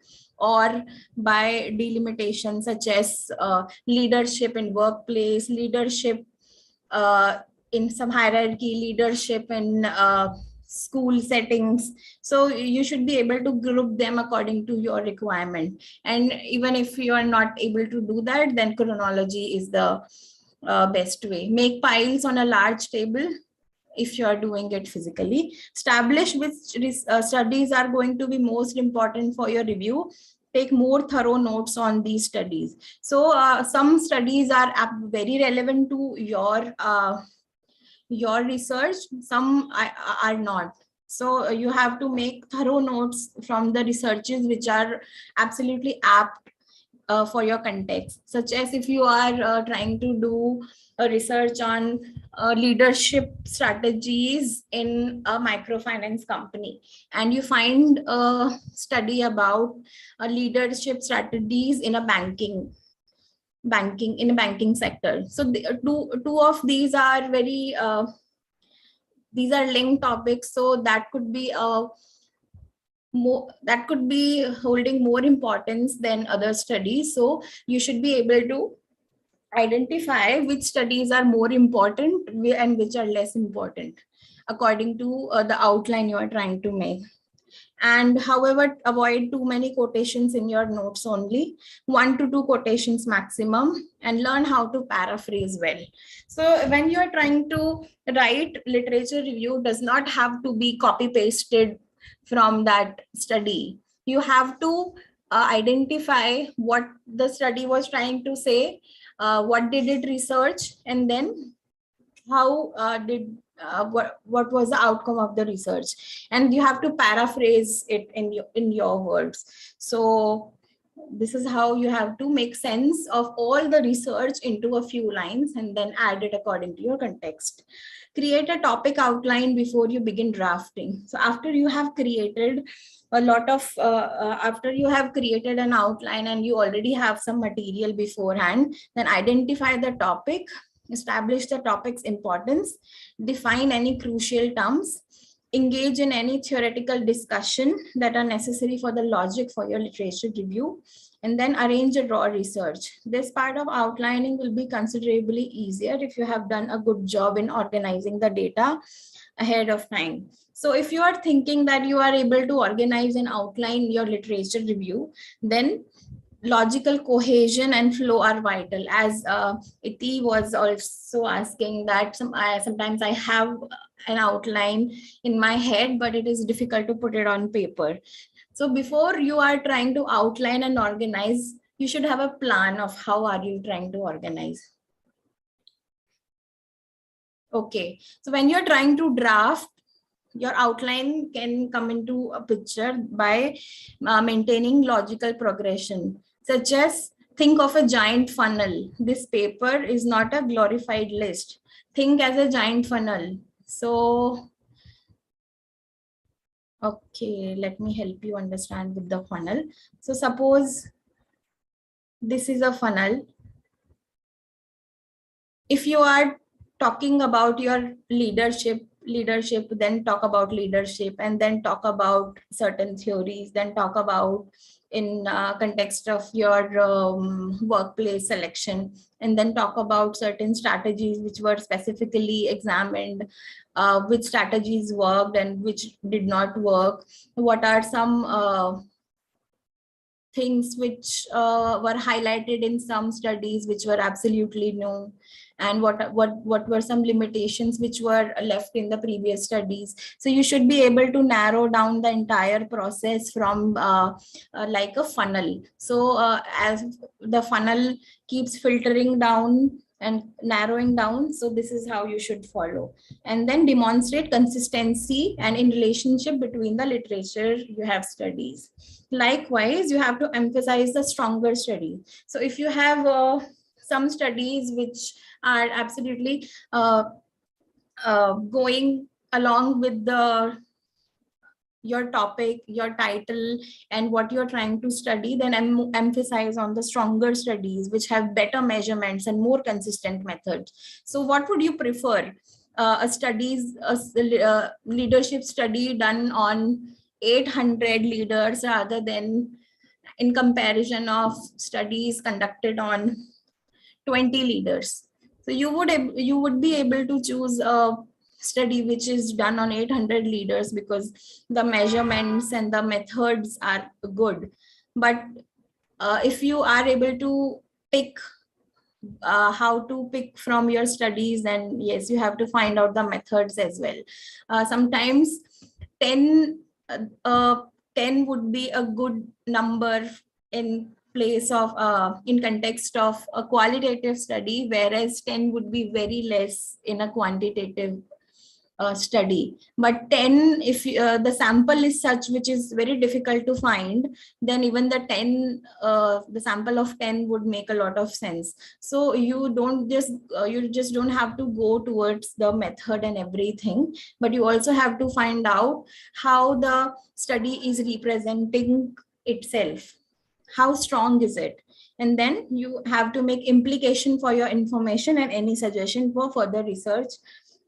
or by delimitation, such as leadership in workplace, leadership in some hierarchy, leadership in school settings. So you should be able to group them according to your requirement. And even if you are not able to do that, then chronology is the best way. Make piles on a large table if you are doing it physically. Establish which studies are going to be most important for your review. Take more thorough notes on these studies. So some studies are very relevant to your research, some are not. So you have to make thorough notes from the researches which are absolutely apt for your context, such as if you are trying to do a research on leadership strategies in a microfinance company, and you find a study about leadership strategies in a banking sector. So the two of these are very these are linked topics, so that could be holding more importance than other studies. So you should be able to identify which studies are more important and which are less important according to the outline you are trying to make. And however, avoid too many quotations in your notes, only 1 to 2 quotations maximum, and learn how to paraphrase well. So when you are trying to write literature review, does not have to be copy pasted from that study. You have to identify what the study was trying to say, what did it research, and then how what was the outcome of the research, and you have to paraphrase it in your words. So this is how you have to make sense of all the research into a few lines and then add it according to your context. Create a topic outline before you begin drafting. So after you have created a lot of after you have created an outline and you already have some material beforehand, then identify the topic, establish the topic's importance, define any crucial terms, engage in any theoretical discussion that are necessary for the logic for your literature review, and then arrange a raw research. This part of outlining will be considerably easier if you have done a good job in organizing the data ahead of time. So if you are thinking that you are able to organize and outline your literature review, then logical cohesion and flow are vital. As Iti was also asking that sometimes I have an outline in my head, but it is difficult to put it on paper. So before you are trying to outline and organize, you should have a plan of how are you trying to organize. Okay, so when you're trying to draft, your outline can come into a picture by maintaining logical progression, such as think of a giant funnel. This paper is not a glorified list. Think as a giant funnel. So Okay, let me help you understand with the funnel. So suppose this is a funnel. If you are talking about your leadership, then talk about leadership, and then talk about certain theories, then talk about in context of your workplace selection, and then talk about certain strategies which were specifically examined, which strategies worked and which did not work, what are some things which were highlighted in some studies which were absolutely new, and what were some limitations which were left in the previous studies. So you should be able to narrow down the entire process from like a funnel. So as the funnel keeps filtering down and narrowing down, so this is how you should follow, and then demonstrate consistency and in relationship between the literature you have studies. Likewise, you have to emphasize the stronger study. So if you have some studies which are absolutely going along with your topic, your title, and what you're trying to study, then emphasize on the stronger studies which have better measurements and more consistent methods. So what would you prefer? A leadership study done on 800 leaders rather than in comparison of studies conducted on 20 leaders. So you would be able to choose a study which is done on 800 leaders because the measurements and the methods are good. But if you are able to pick how to pick from your studies, then yes, you have to find out the methods as well. Sometimes 10 10 would be a good number in place of in context of a qualitative study, whereas 10 would be very less in a quantitative study. But 10, if the sample is such which is very difficult to find, then even the 10 the sample of 10 would make a lot of sense. So you just don't have to go towards the method and everything, but you also have to find out how the study is representing itself, how strong is it, and then you have to make implication for your information and any suggestion for further research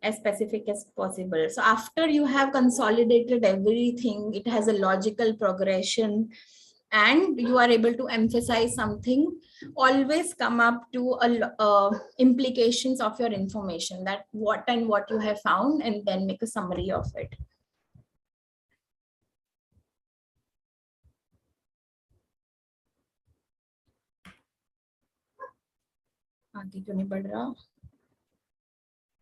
as specific as possible. So after you have consolidated everything, it has a logical progression, and you are able to emphasize something, always come up to implications of your information, that what and what you have found, and then make a summary of it. आगे क्यों नहीं बढ़ रहा?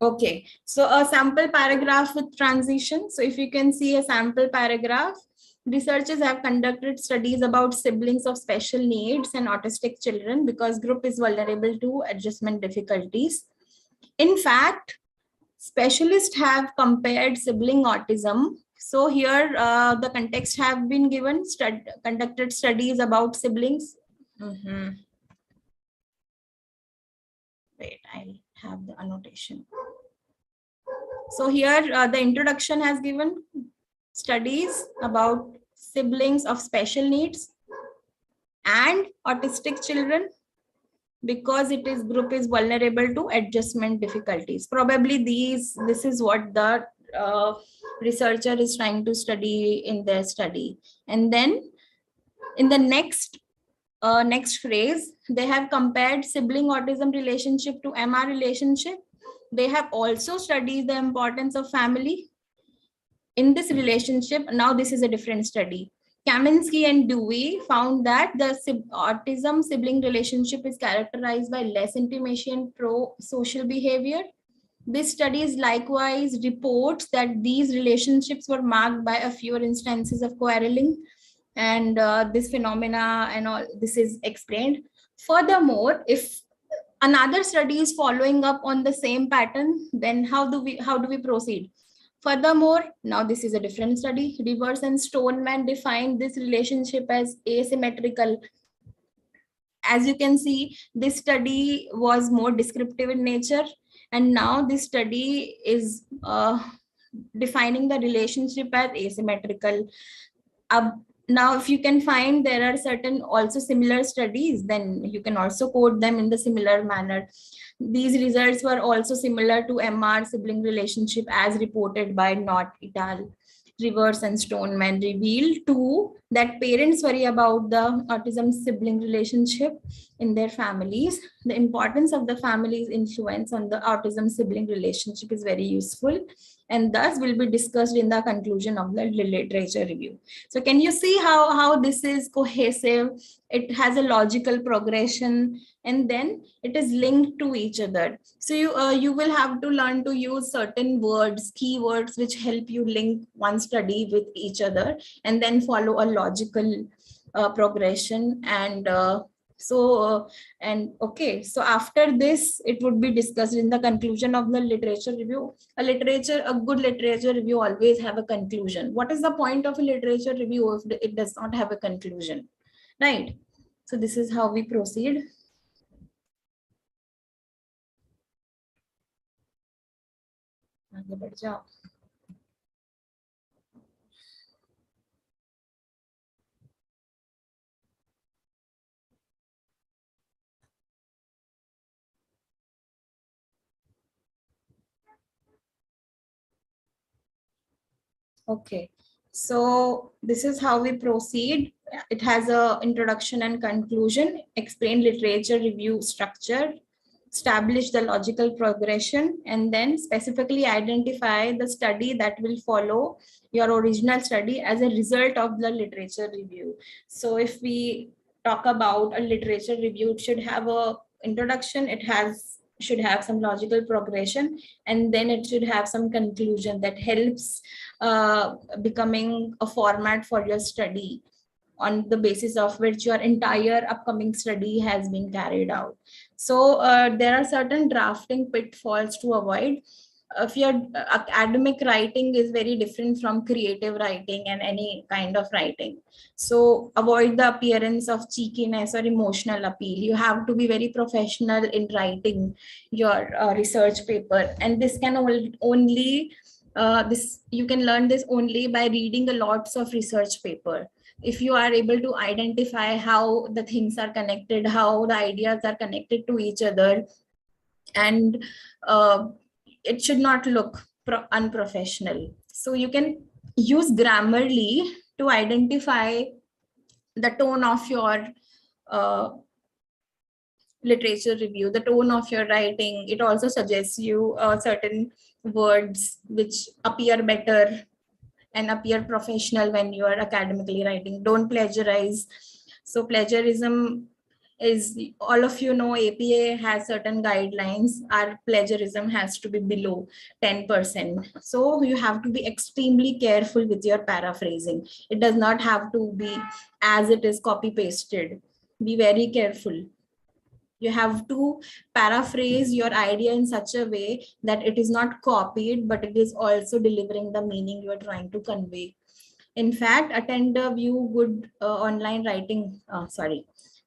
Okay, so a sample paragraph with transition. So if you can see a sample paragraph, researchers have conducted studies about siblings of special needs and autistic children because group is vulnerable to adjustment difficulties. In fact, specialists have compared sibling autism. So here the context have been given, conducted studies about siblings. Wait, I have the annotation. So here the introduction has given studies about siblings of special needs and autistic children because group is vulnerable to adjustment difficulties. Probably this is what the researcher is trying to study in their study. And then in the next phrase, they have compared sibling autism relationship to MR relationship. They have also studied the importance of family in this relationship. Now this is a different study. Kaminsky and Dewey found that the autism sibling relationship is characterized by less intimacy and pro-social behavior. This study likewise reports that these relationships were marked by a fewer instances of quarreling, and this phenomena and all this is explained. Furthermore, if another study is following up on the same pattern, then how do we proceed? Furthermore, now this is a different study. Rivers and Stoneman defined this relationship as asymmetrical. As you can see, this study was more descriptive in nature, and now this study is defining the relationship as asymmetrical. Now, if you can find there are certain also similar studies, then you can also quote them in the similar manner. These results were also similar to MR sibling relationship as reported by Knott et al. Rivers and Stoneman revealed too that parents worry about the autism sibling relationship in their families. The importance of the family's influence on the autism sibling relationship is very useful, and thus will be discussed in the conclusion of the literature review. So can you see how this is cohesive? It has a logical progression, and then it is linked to each other. So you will have to learn to use certain words, keywords, which help you link one study with each other, and then follow a logical progression. And okay, so after this, it would be discussed in the conclusion of the literature review. A good literature review always have a conclusion. What is the point of a literature review if it does not have a conclusion, right? So this is how we proceed. आगे बढ़ जाओ. Okay, so this is how we proceed. It has a introduction and conclusion, explain literature review structure, establish the logical progression, and then specifically identify the study that will follow your original study as a result of the literature review. So if we talk about a literature review, it should have a introduction, should have some logical progression, and then it should have some conclusion that helps becoming a format for your study, on the basis of which your entire upcoming study has been carried out. So there are certain drafting pitfalls to avoid. If your academic writing is very different from creative writing and any kind of writing, so avoid the appearance of cheekiness or emotional appeal. You have to be very professional in writing your research paper, and this can only you can learn this only by reading a lots of research paper. If you are able to identify how the things are connected, how the ideas are connected to each other, and it should not look unprofessional. So you can use Grammarly to identify the tone of your literature review, the tone of your writing. It also suggests you certain words which appear better and appear professional when you are academically writing. Don't plagiarize. So plagiarism is, all of you know, APA has certain guidelines. Our plagiarism has to be below 10%. So you have to be extremely careful with your paraphrasing. It does not have to be as it is copy pasted. Be very careful. You have to paraphrase your idea in such a way that it is not copied, but it is also delivering the meaning you are trying to convey. In fact, attend a view good online writing.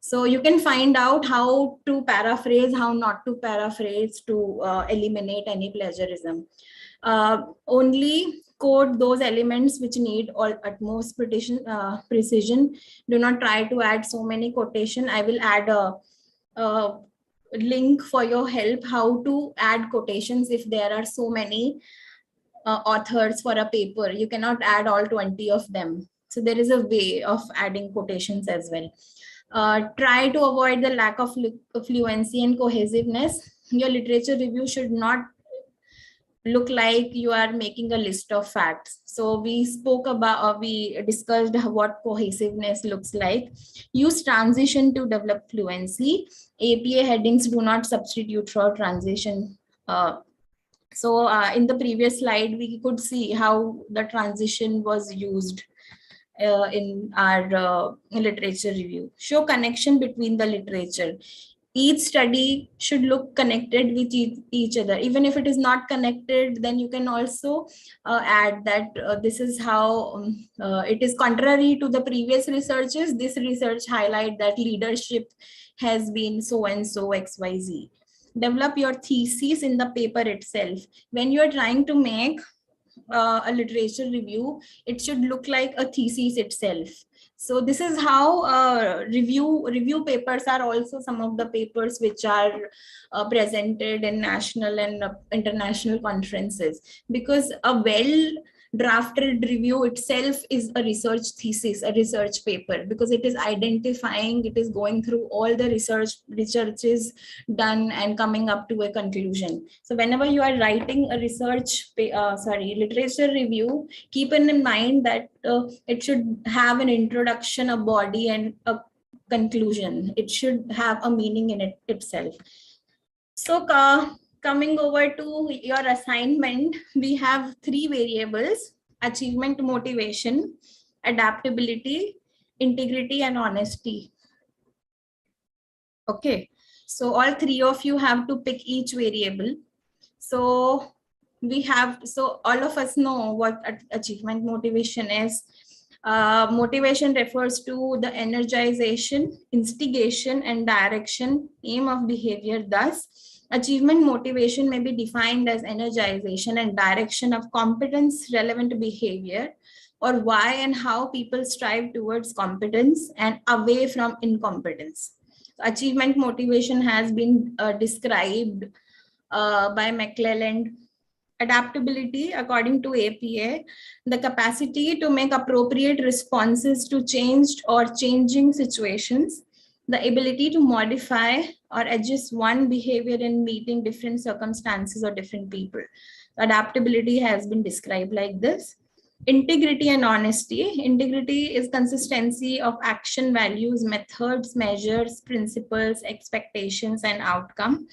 So you can find out how to paraphrase, how not to paraphrase to eliminate any plagiarism. Only quote those elements which need utmost precision. Do not try to add so many quotation. I will add a link for your help how to add quotations if there are so many authors for a paper. You cannot add all 20 of them. So there is a way of adding quotations as well. Try to avoid the lack of fluency and cohesiveness. Your literature review should not look like you are making a list of facts. So we spoke about, we discussed what cohesiveness looks like. Use transition to develop fluency. APA headings do not substitute for transition. In the previous slide, we could see how the transition was used in our literature review. Show connection between the literature. Each study should look connected with each other. Even if it is not connected, then you can also add that this is how it is contrary to the previous researches. This research highlight that leadership has been so and so XYZ. Develop your thesis in the paper itself. When you are trying to make a literature review, it should look like a thesis itself. So this is how review papers are also some of the papers which are presented in national and international conferences, because a well drafted review itself is a research thesis, a research paper, because it is identifying, it is going through all the researches done and coming up to a conclusion. So whenever you are writing a literature review, keep in mind that it should have an introduction, a body, and a conclusion. It should have a meaning in it itself. So coming over to your assignment, we have 3 variables: achievement motivation, adaptability, integrity, and honesty. Okay, so all 3 of you have to pick each variable. So all of us know what achievement motivation is. Motivation refers to the energization, instigation, and direction, aim of behavior. Thus, achievement motivation may be defined as energization and direction of competence relevant behavior, or why and how people strive towards competence and away from incompetence. Achievement motivation has been described by McClelland. Adaptability, according to APA, the capacity to make appropriate responses to changed or changing situations, the ability to modify or adjust one behavior in meeting different circumstances or different people. Adaptability has been described like this. Integrity and honesty. Integrity is consistency of action, values, methods, measures, principles, expectations, and outcome.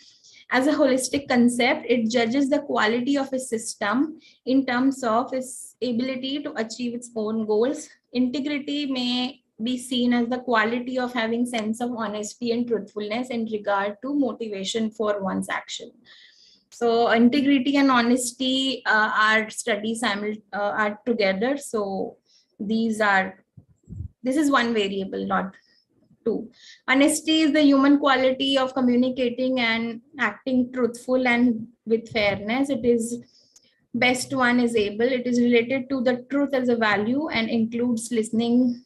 As a holistic concept, it judges the quality of a system in terms of its ability to achieve its own goals. Integrity may be seen as the quality of having sense of honesty and truthfulness in regard to motivation for one's action. So integrity and honesty are studies are together. So this is one variable, not 2. Honesty is the human quality of communicating and acting truthful and with fairness. It is best one is able. It is related to the truth as a value and includes listening,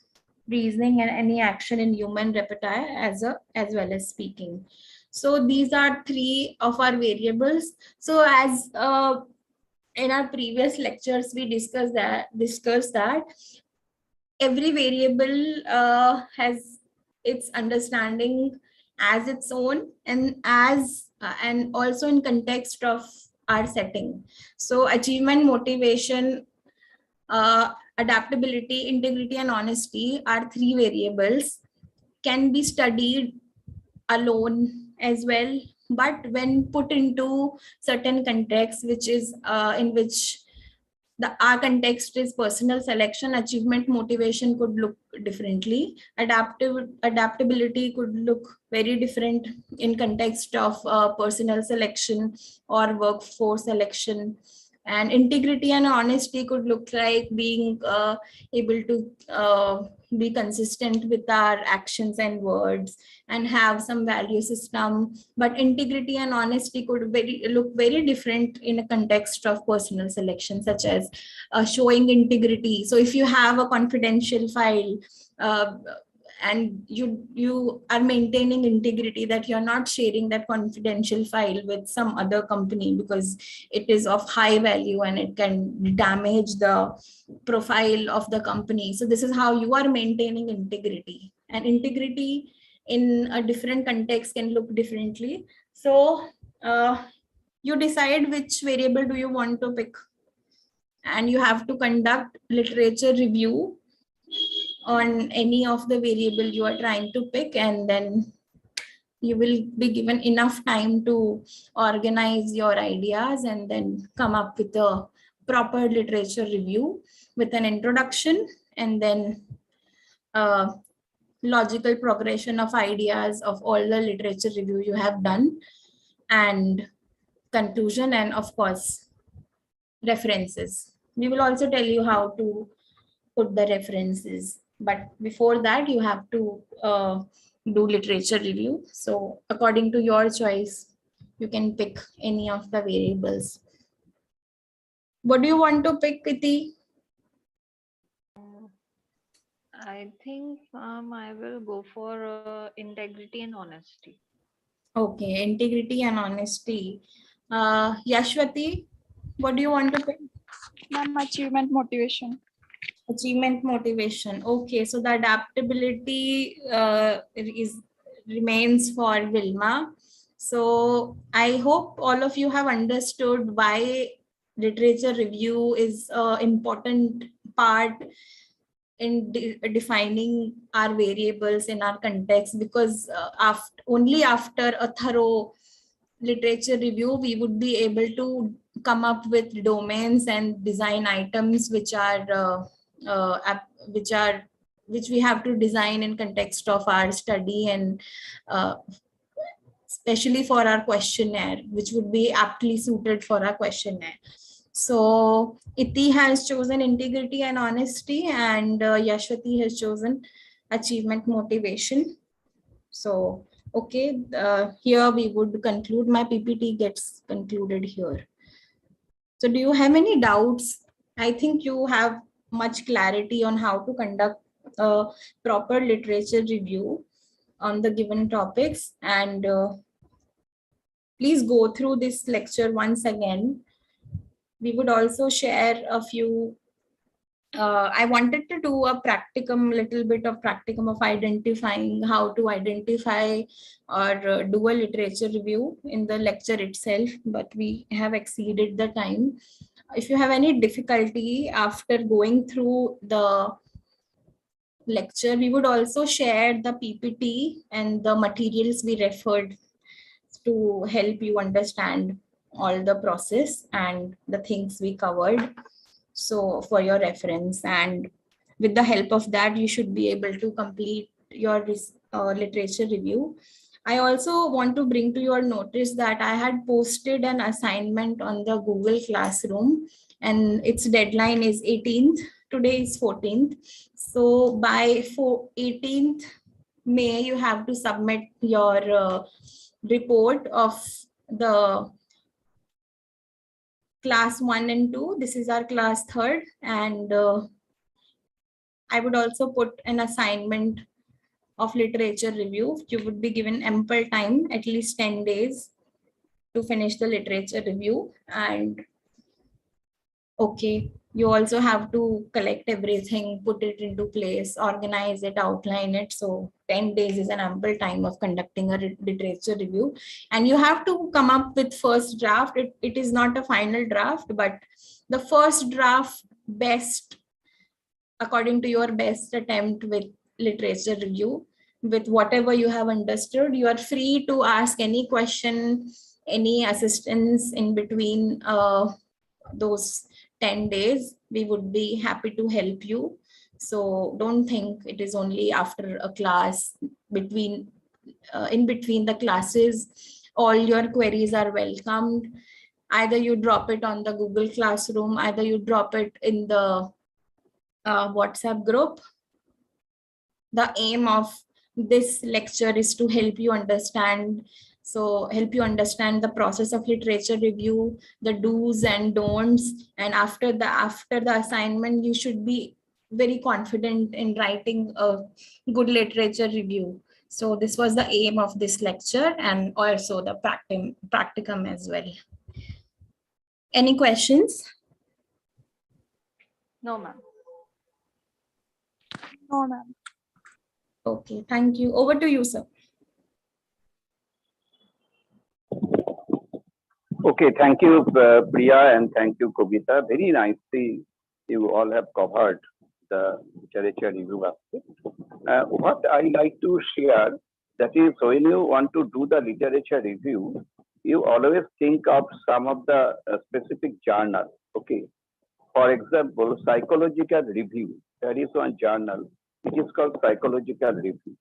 reasoning, and any action in human repertoire as well as speaking. So these are 3 of our variables. So as in our previous lectures, we discussed that every variable has its understanding as its own, and also in context of our setting. So achievement motivation, adaptability, integrity, and honesty are 3 variables, can be studied alone as well, but when put into certain context, which is in which our context is personal selection, achievement motivation could look differently. Adaptability could look very different in context of personal selection or workforce selection. And integrity and honesty could look like being able to be consistent with our actions and words and have some value system. But integrity and honesty could look very different in a context of personal selection, such as showing integrity. So if you have a confidential file and you are maintaining integrity, that you're not sharing that confidential file with some other company because it is of high value and it can damage the profile of the company. So this is how you are maintaining integrity, and integrity in a different context can look differently. So you decide which variable do you want to pick, and you have to conduct literature review on any of the variable you are trying to pick, and then you will be given enough time to organize your ideas and then come up with a proper literature review with an introduction, and then logical progression of ideas of all the literature review you have done, and conclusion, and of course references. We will also tell you how to put the references, but before that you have to do literature review. So according to your choice, you can pick any of the variables. What do you want to pick, Iti? I think I will go for integrity and honesty. Okay, integrity and honesty. Yashwati, what do you want to pick? Ma'am, achievement motivation. Achievement motivation. Okay, so the adaptability remains for Vilma. So I hope all of you have understood why literature review is an important part in defining our variables in our context, because only after a thorough literature review we would be able to come up with domains and design items which we have to design in context of our study, and especially for our questionnaire, which would be aptly suited for our questionnaire. So Iti has chosen integrity and honesty, and Yashwati has chosen achievement motivation. So, okay, here we would conclude. My PPT gets concluded here. So do you have any doubts? I think you have much clarity on how to conduct a proper literature review on the given topics, and please go through this lecture once again. We would also share a few I wanted to do a little bit of practicum of identifying how to identify or do a literature review in the lecture itself, but we have exceeded the time. If you have any difficulty after going through the lecture, we would also share the PPT and the materials we referred to help you understand all the process and the things we covered. So for your reference, and with the help of that, you should be able to complete your literature review. I also want to bring to your notice that I had posted an assignment on the Google Classroom, and its deadline is 18th. Today is 14th. So by 18th May, you have to submit your report of the class 1 and 2. This is our class 3rd, and I would also put an assignment of literature review. You would be given ample time, at least 10 days, to finish the literature review. And okay, you also have to collect everything, put it into place, organize it, outline it. So 10 days is an ample time of conducting a literature review. And you have to come up with first draft. It is not a final draft, but the first draft best, according to your best attempt with literature review, with whatever you have understood. You are free to ask any question, any assistance in between those 10 days. We would be happy to help you. So don't think it is only after a class. In between the classes, all your queries are welcomed. Either you drop it on the Google Classroom, either you drop it in the WhatsApp group. The aim of this lecture is to help you understand. So help you understand the process of literature review, the do's and don'ts. And after the assignment, you should be very confident in writing a good literature review. So this was the aim of this lecture, and also the practicum as well. Any questions? No, ma'am. No, ma'am. Okay, thank you. Over to you, sir. Okay, thank you, Priya, and thank you, Kobita. Very nicely, you all have covered the literature review aspect. What I like to share, that is, when you want to do the literature review, you always think of some of the specific journals. Okay, for example, psychological review. There is one journal which is called psychological review,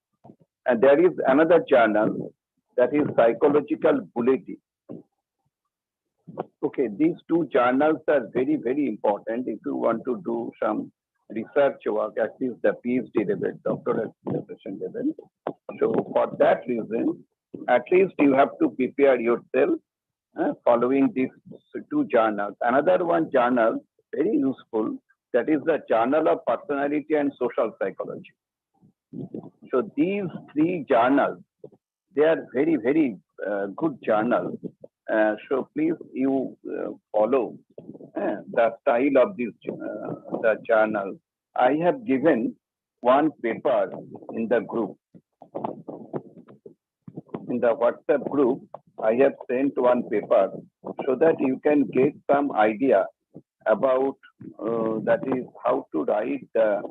and there is another journal that is psychological bulletin. Okay, these two journals are very, very important if you want to do some research work, at least the PhD level, doctoral dissertation level. So for that reason, at least you have to prepare yourself following these two journals. Another one journal, very useful, that is the Journal of Personality and Social Psychology. So these three journals, they are very, very good journals. So please you follow the style of this the journal. I have given one paper in the group. In the WhatsApp group, I have sent one paper so that you can get some idea about that is how to write the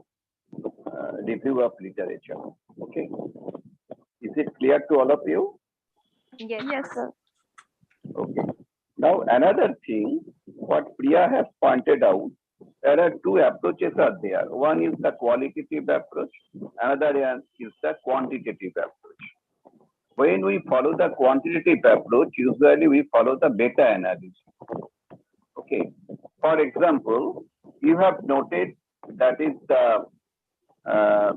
review of literature. Okay. Is it clear to all of you? Yes. Yes, sir. Okay. Now another thing, what Priya has pointed out, there are two approaches are there. One is the qualitative approach, another is the quantitative approach. When we follow the quantitative approach, usually we follow the meta-analysis. Okay. For example, you have noted that is the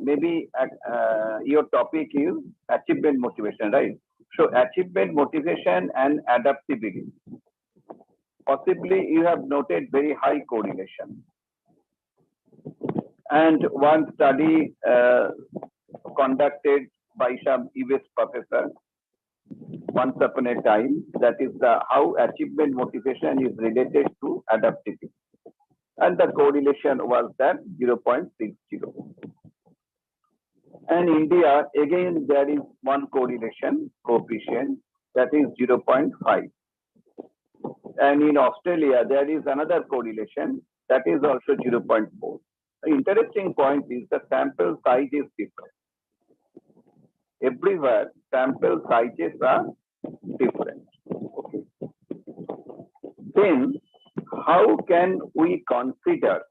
maybe your topic is achievement motivation, right? So achievement motivation and adaptability. Possibly you have noted very high correlation. And one study conducted by some US professor once upon a time, that is the how achievement motivation is related to adaptability. And the correlation was that 0.60. And India, again, there is one correlation coefficient that is 0.5. And in Australia, there is another correlation that is also 0.4. The interesting point is the sample size is different. Everywhere, sample sizes are different. Okay. Then, how can we consider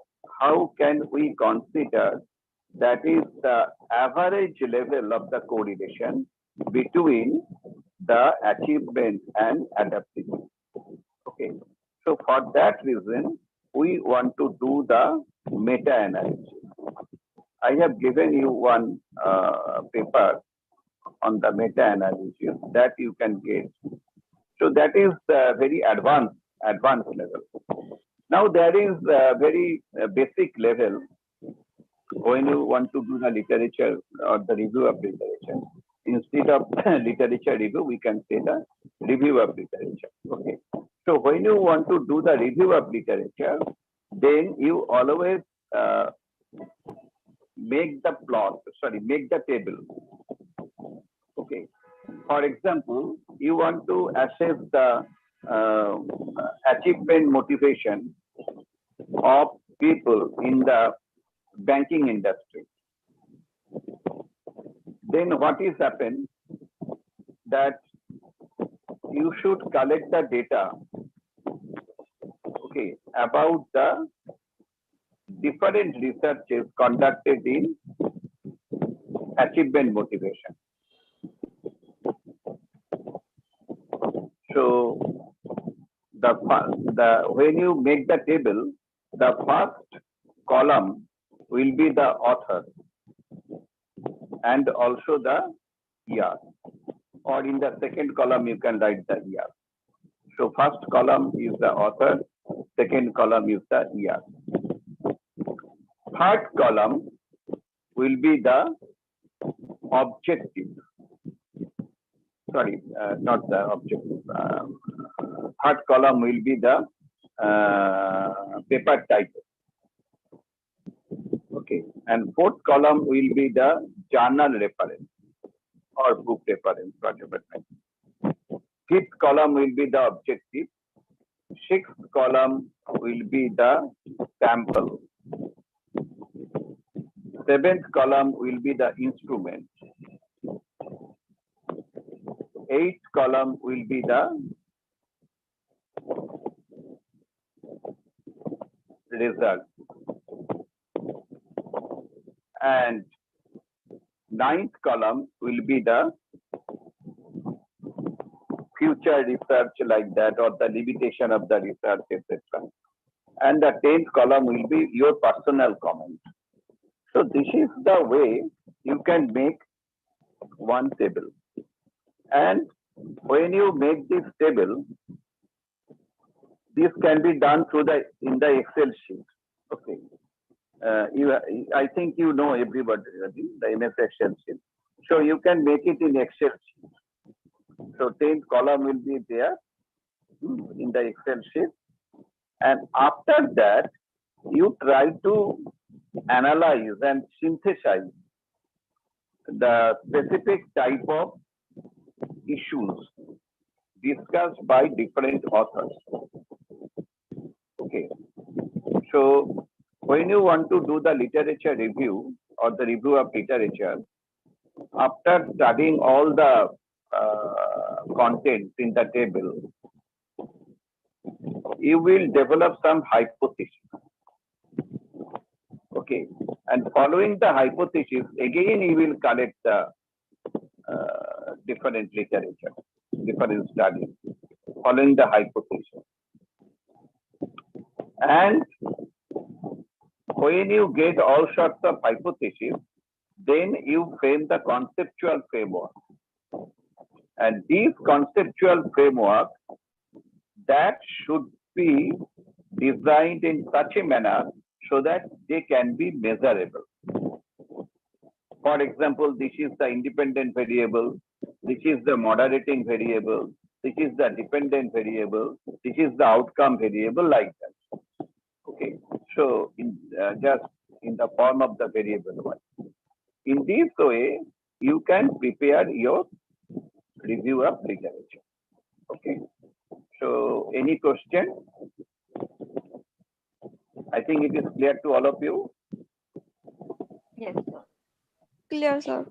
that is the average level of the correlation between the achievement and adaptability? Okay. So for that reason, we want to do the meta-analysis. I have given you one paper on the meta-analysis that you can get. So that is very advanced level. Now there is a very basic level when you want to do the literature or the review of literature. Instead of literature review, we can say the review of literature. Okay. So when you want to do the review of literature, then you always make the table. Okay. For example, you want to assess the achievement motivation of people in the banking industry. Then what is happened that you should collect the data, okay, about the different researches conducted in achievement motivation. So when you make the table, the first column will be the author and also the year. Or in the second column, you can write the year. So first column is the author, second column is the year. Third column will be the objective. Sorry, not the objective. Third column will be the paper title. Okay, and fourth column will be the journal reference or book reference, whatever. Fifth column will be the objective. Sixth column will be the sample. Seventh column will be the instrument. Eighth column will be the result. And ninth column will be the future research like that, or the limitation of the research, etc. And the 10th column will be your personal comment. So this is the way you can make one table. And when you make this table, this can be done through in the Excel sheet. Okay. I think you know everybody the MS Excel sheet. So you can make it in Excel sheet. So 10th column will be there in the Excel sheet. And after that, you try to analyze and synthesize the specific type of issues discussed by different authors. Okay. So when you want to do the literature review or the review of literature, after studying all the content in the table, you will develop some hypothesis. Okay. And following the hypothesis, again you will collect the different literature, different studies, following the hypothesis. And when you get all sorts of hypotheses, then you frame the conceptual framework. And this conceptual framework that should be designed in such a manner so that they can be measurable. For example, this is the independent variable, this is the moderating variable, this is the dependent variable, this is the outcome variable, like that. Okay, so just in the form of the variable one. In this way, you can prepare your review of literature. Okay, so any question? I think it is clear to all of you. Yes, sir. Clear, sir.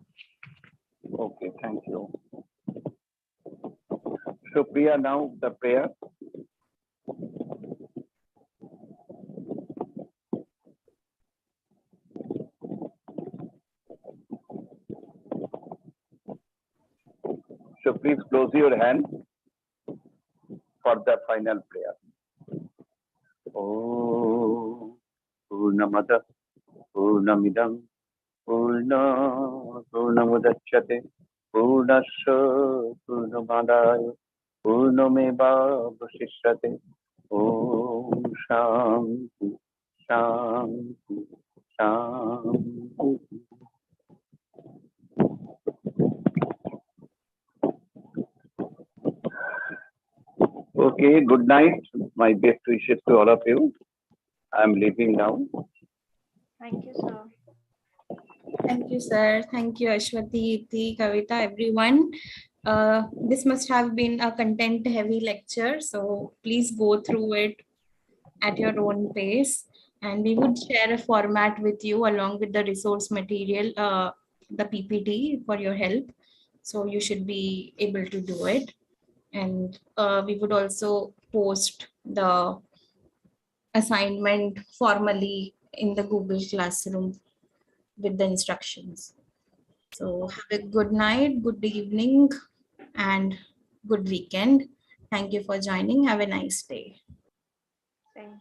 Okay, thank you. So Priya, now the prayer. So please close your hand for the final prayer. Oh, Purnamada, Purnamidam, Purnamudachyate, Purnasya, Purnamadaya, Purnameva Vasishyate. Om Shanti, Shanti, Shanti. Okay, good night. My best wishes to all of you. I'm leaving now. Thank you, sir. Thank you, sir. Thank you, Ashwati, Iti, Kavita, everyone. This must have been a content-heavy lecture, so please go through it at your own pace. And we would share a format with you along with the resource material, the PPT for your help. So you should be able to do it. And we would also post the assignment formally in the Google Classroom with the instructions. So have a good night, good evening, and good weekend. Thank you for joining. Have a nice day. Thank you.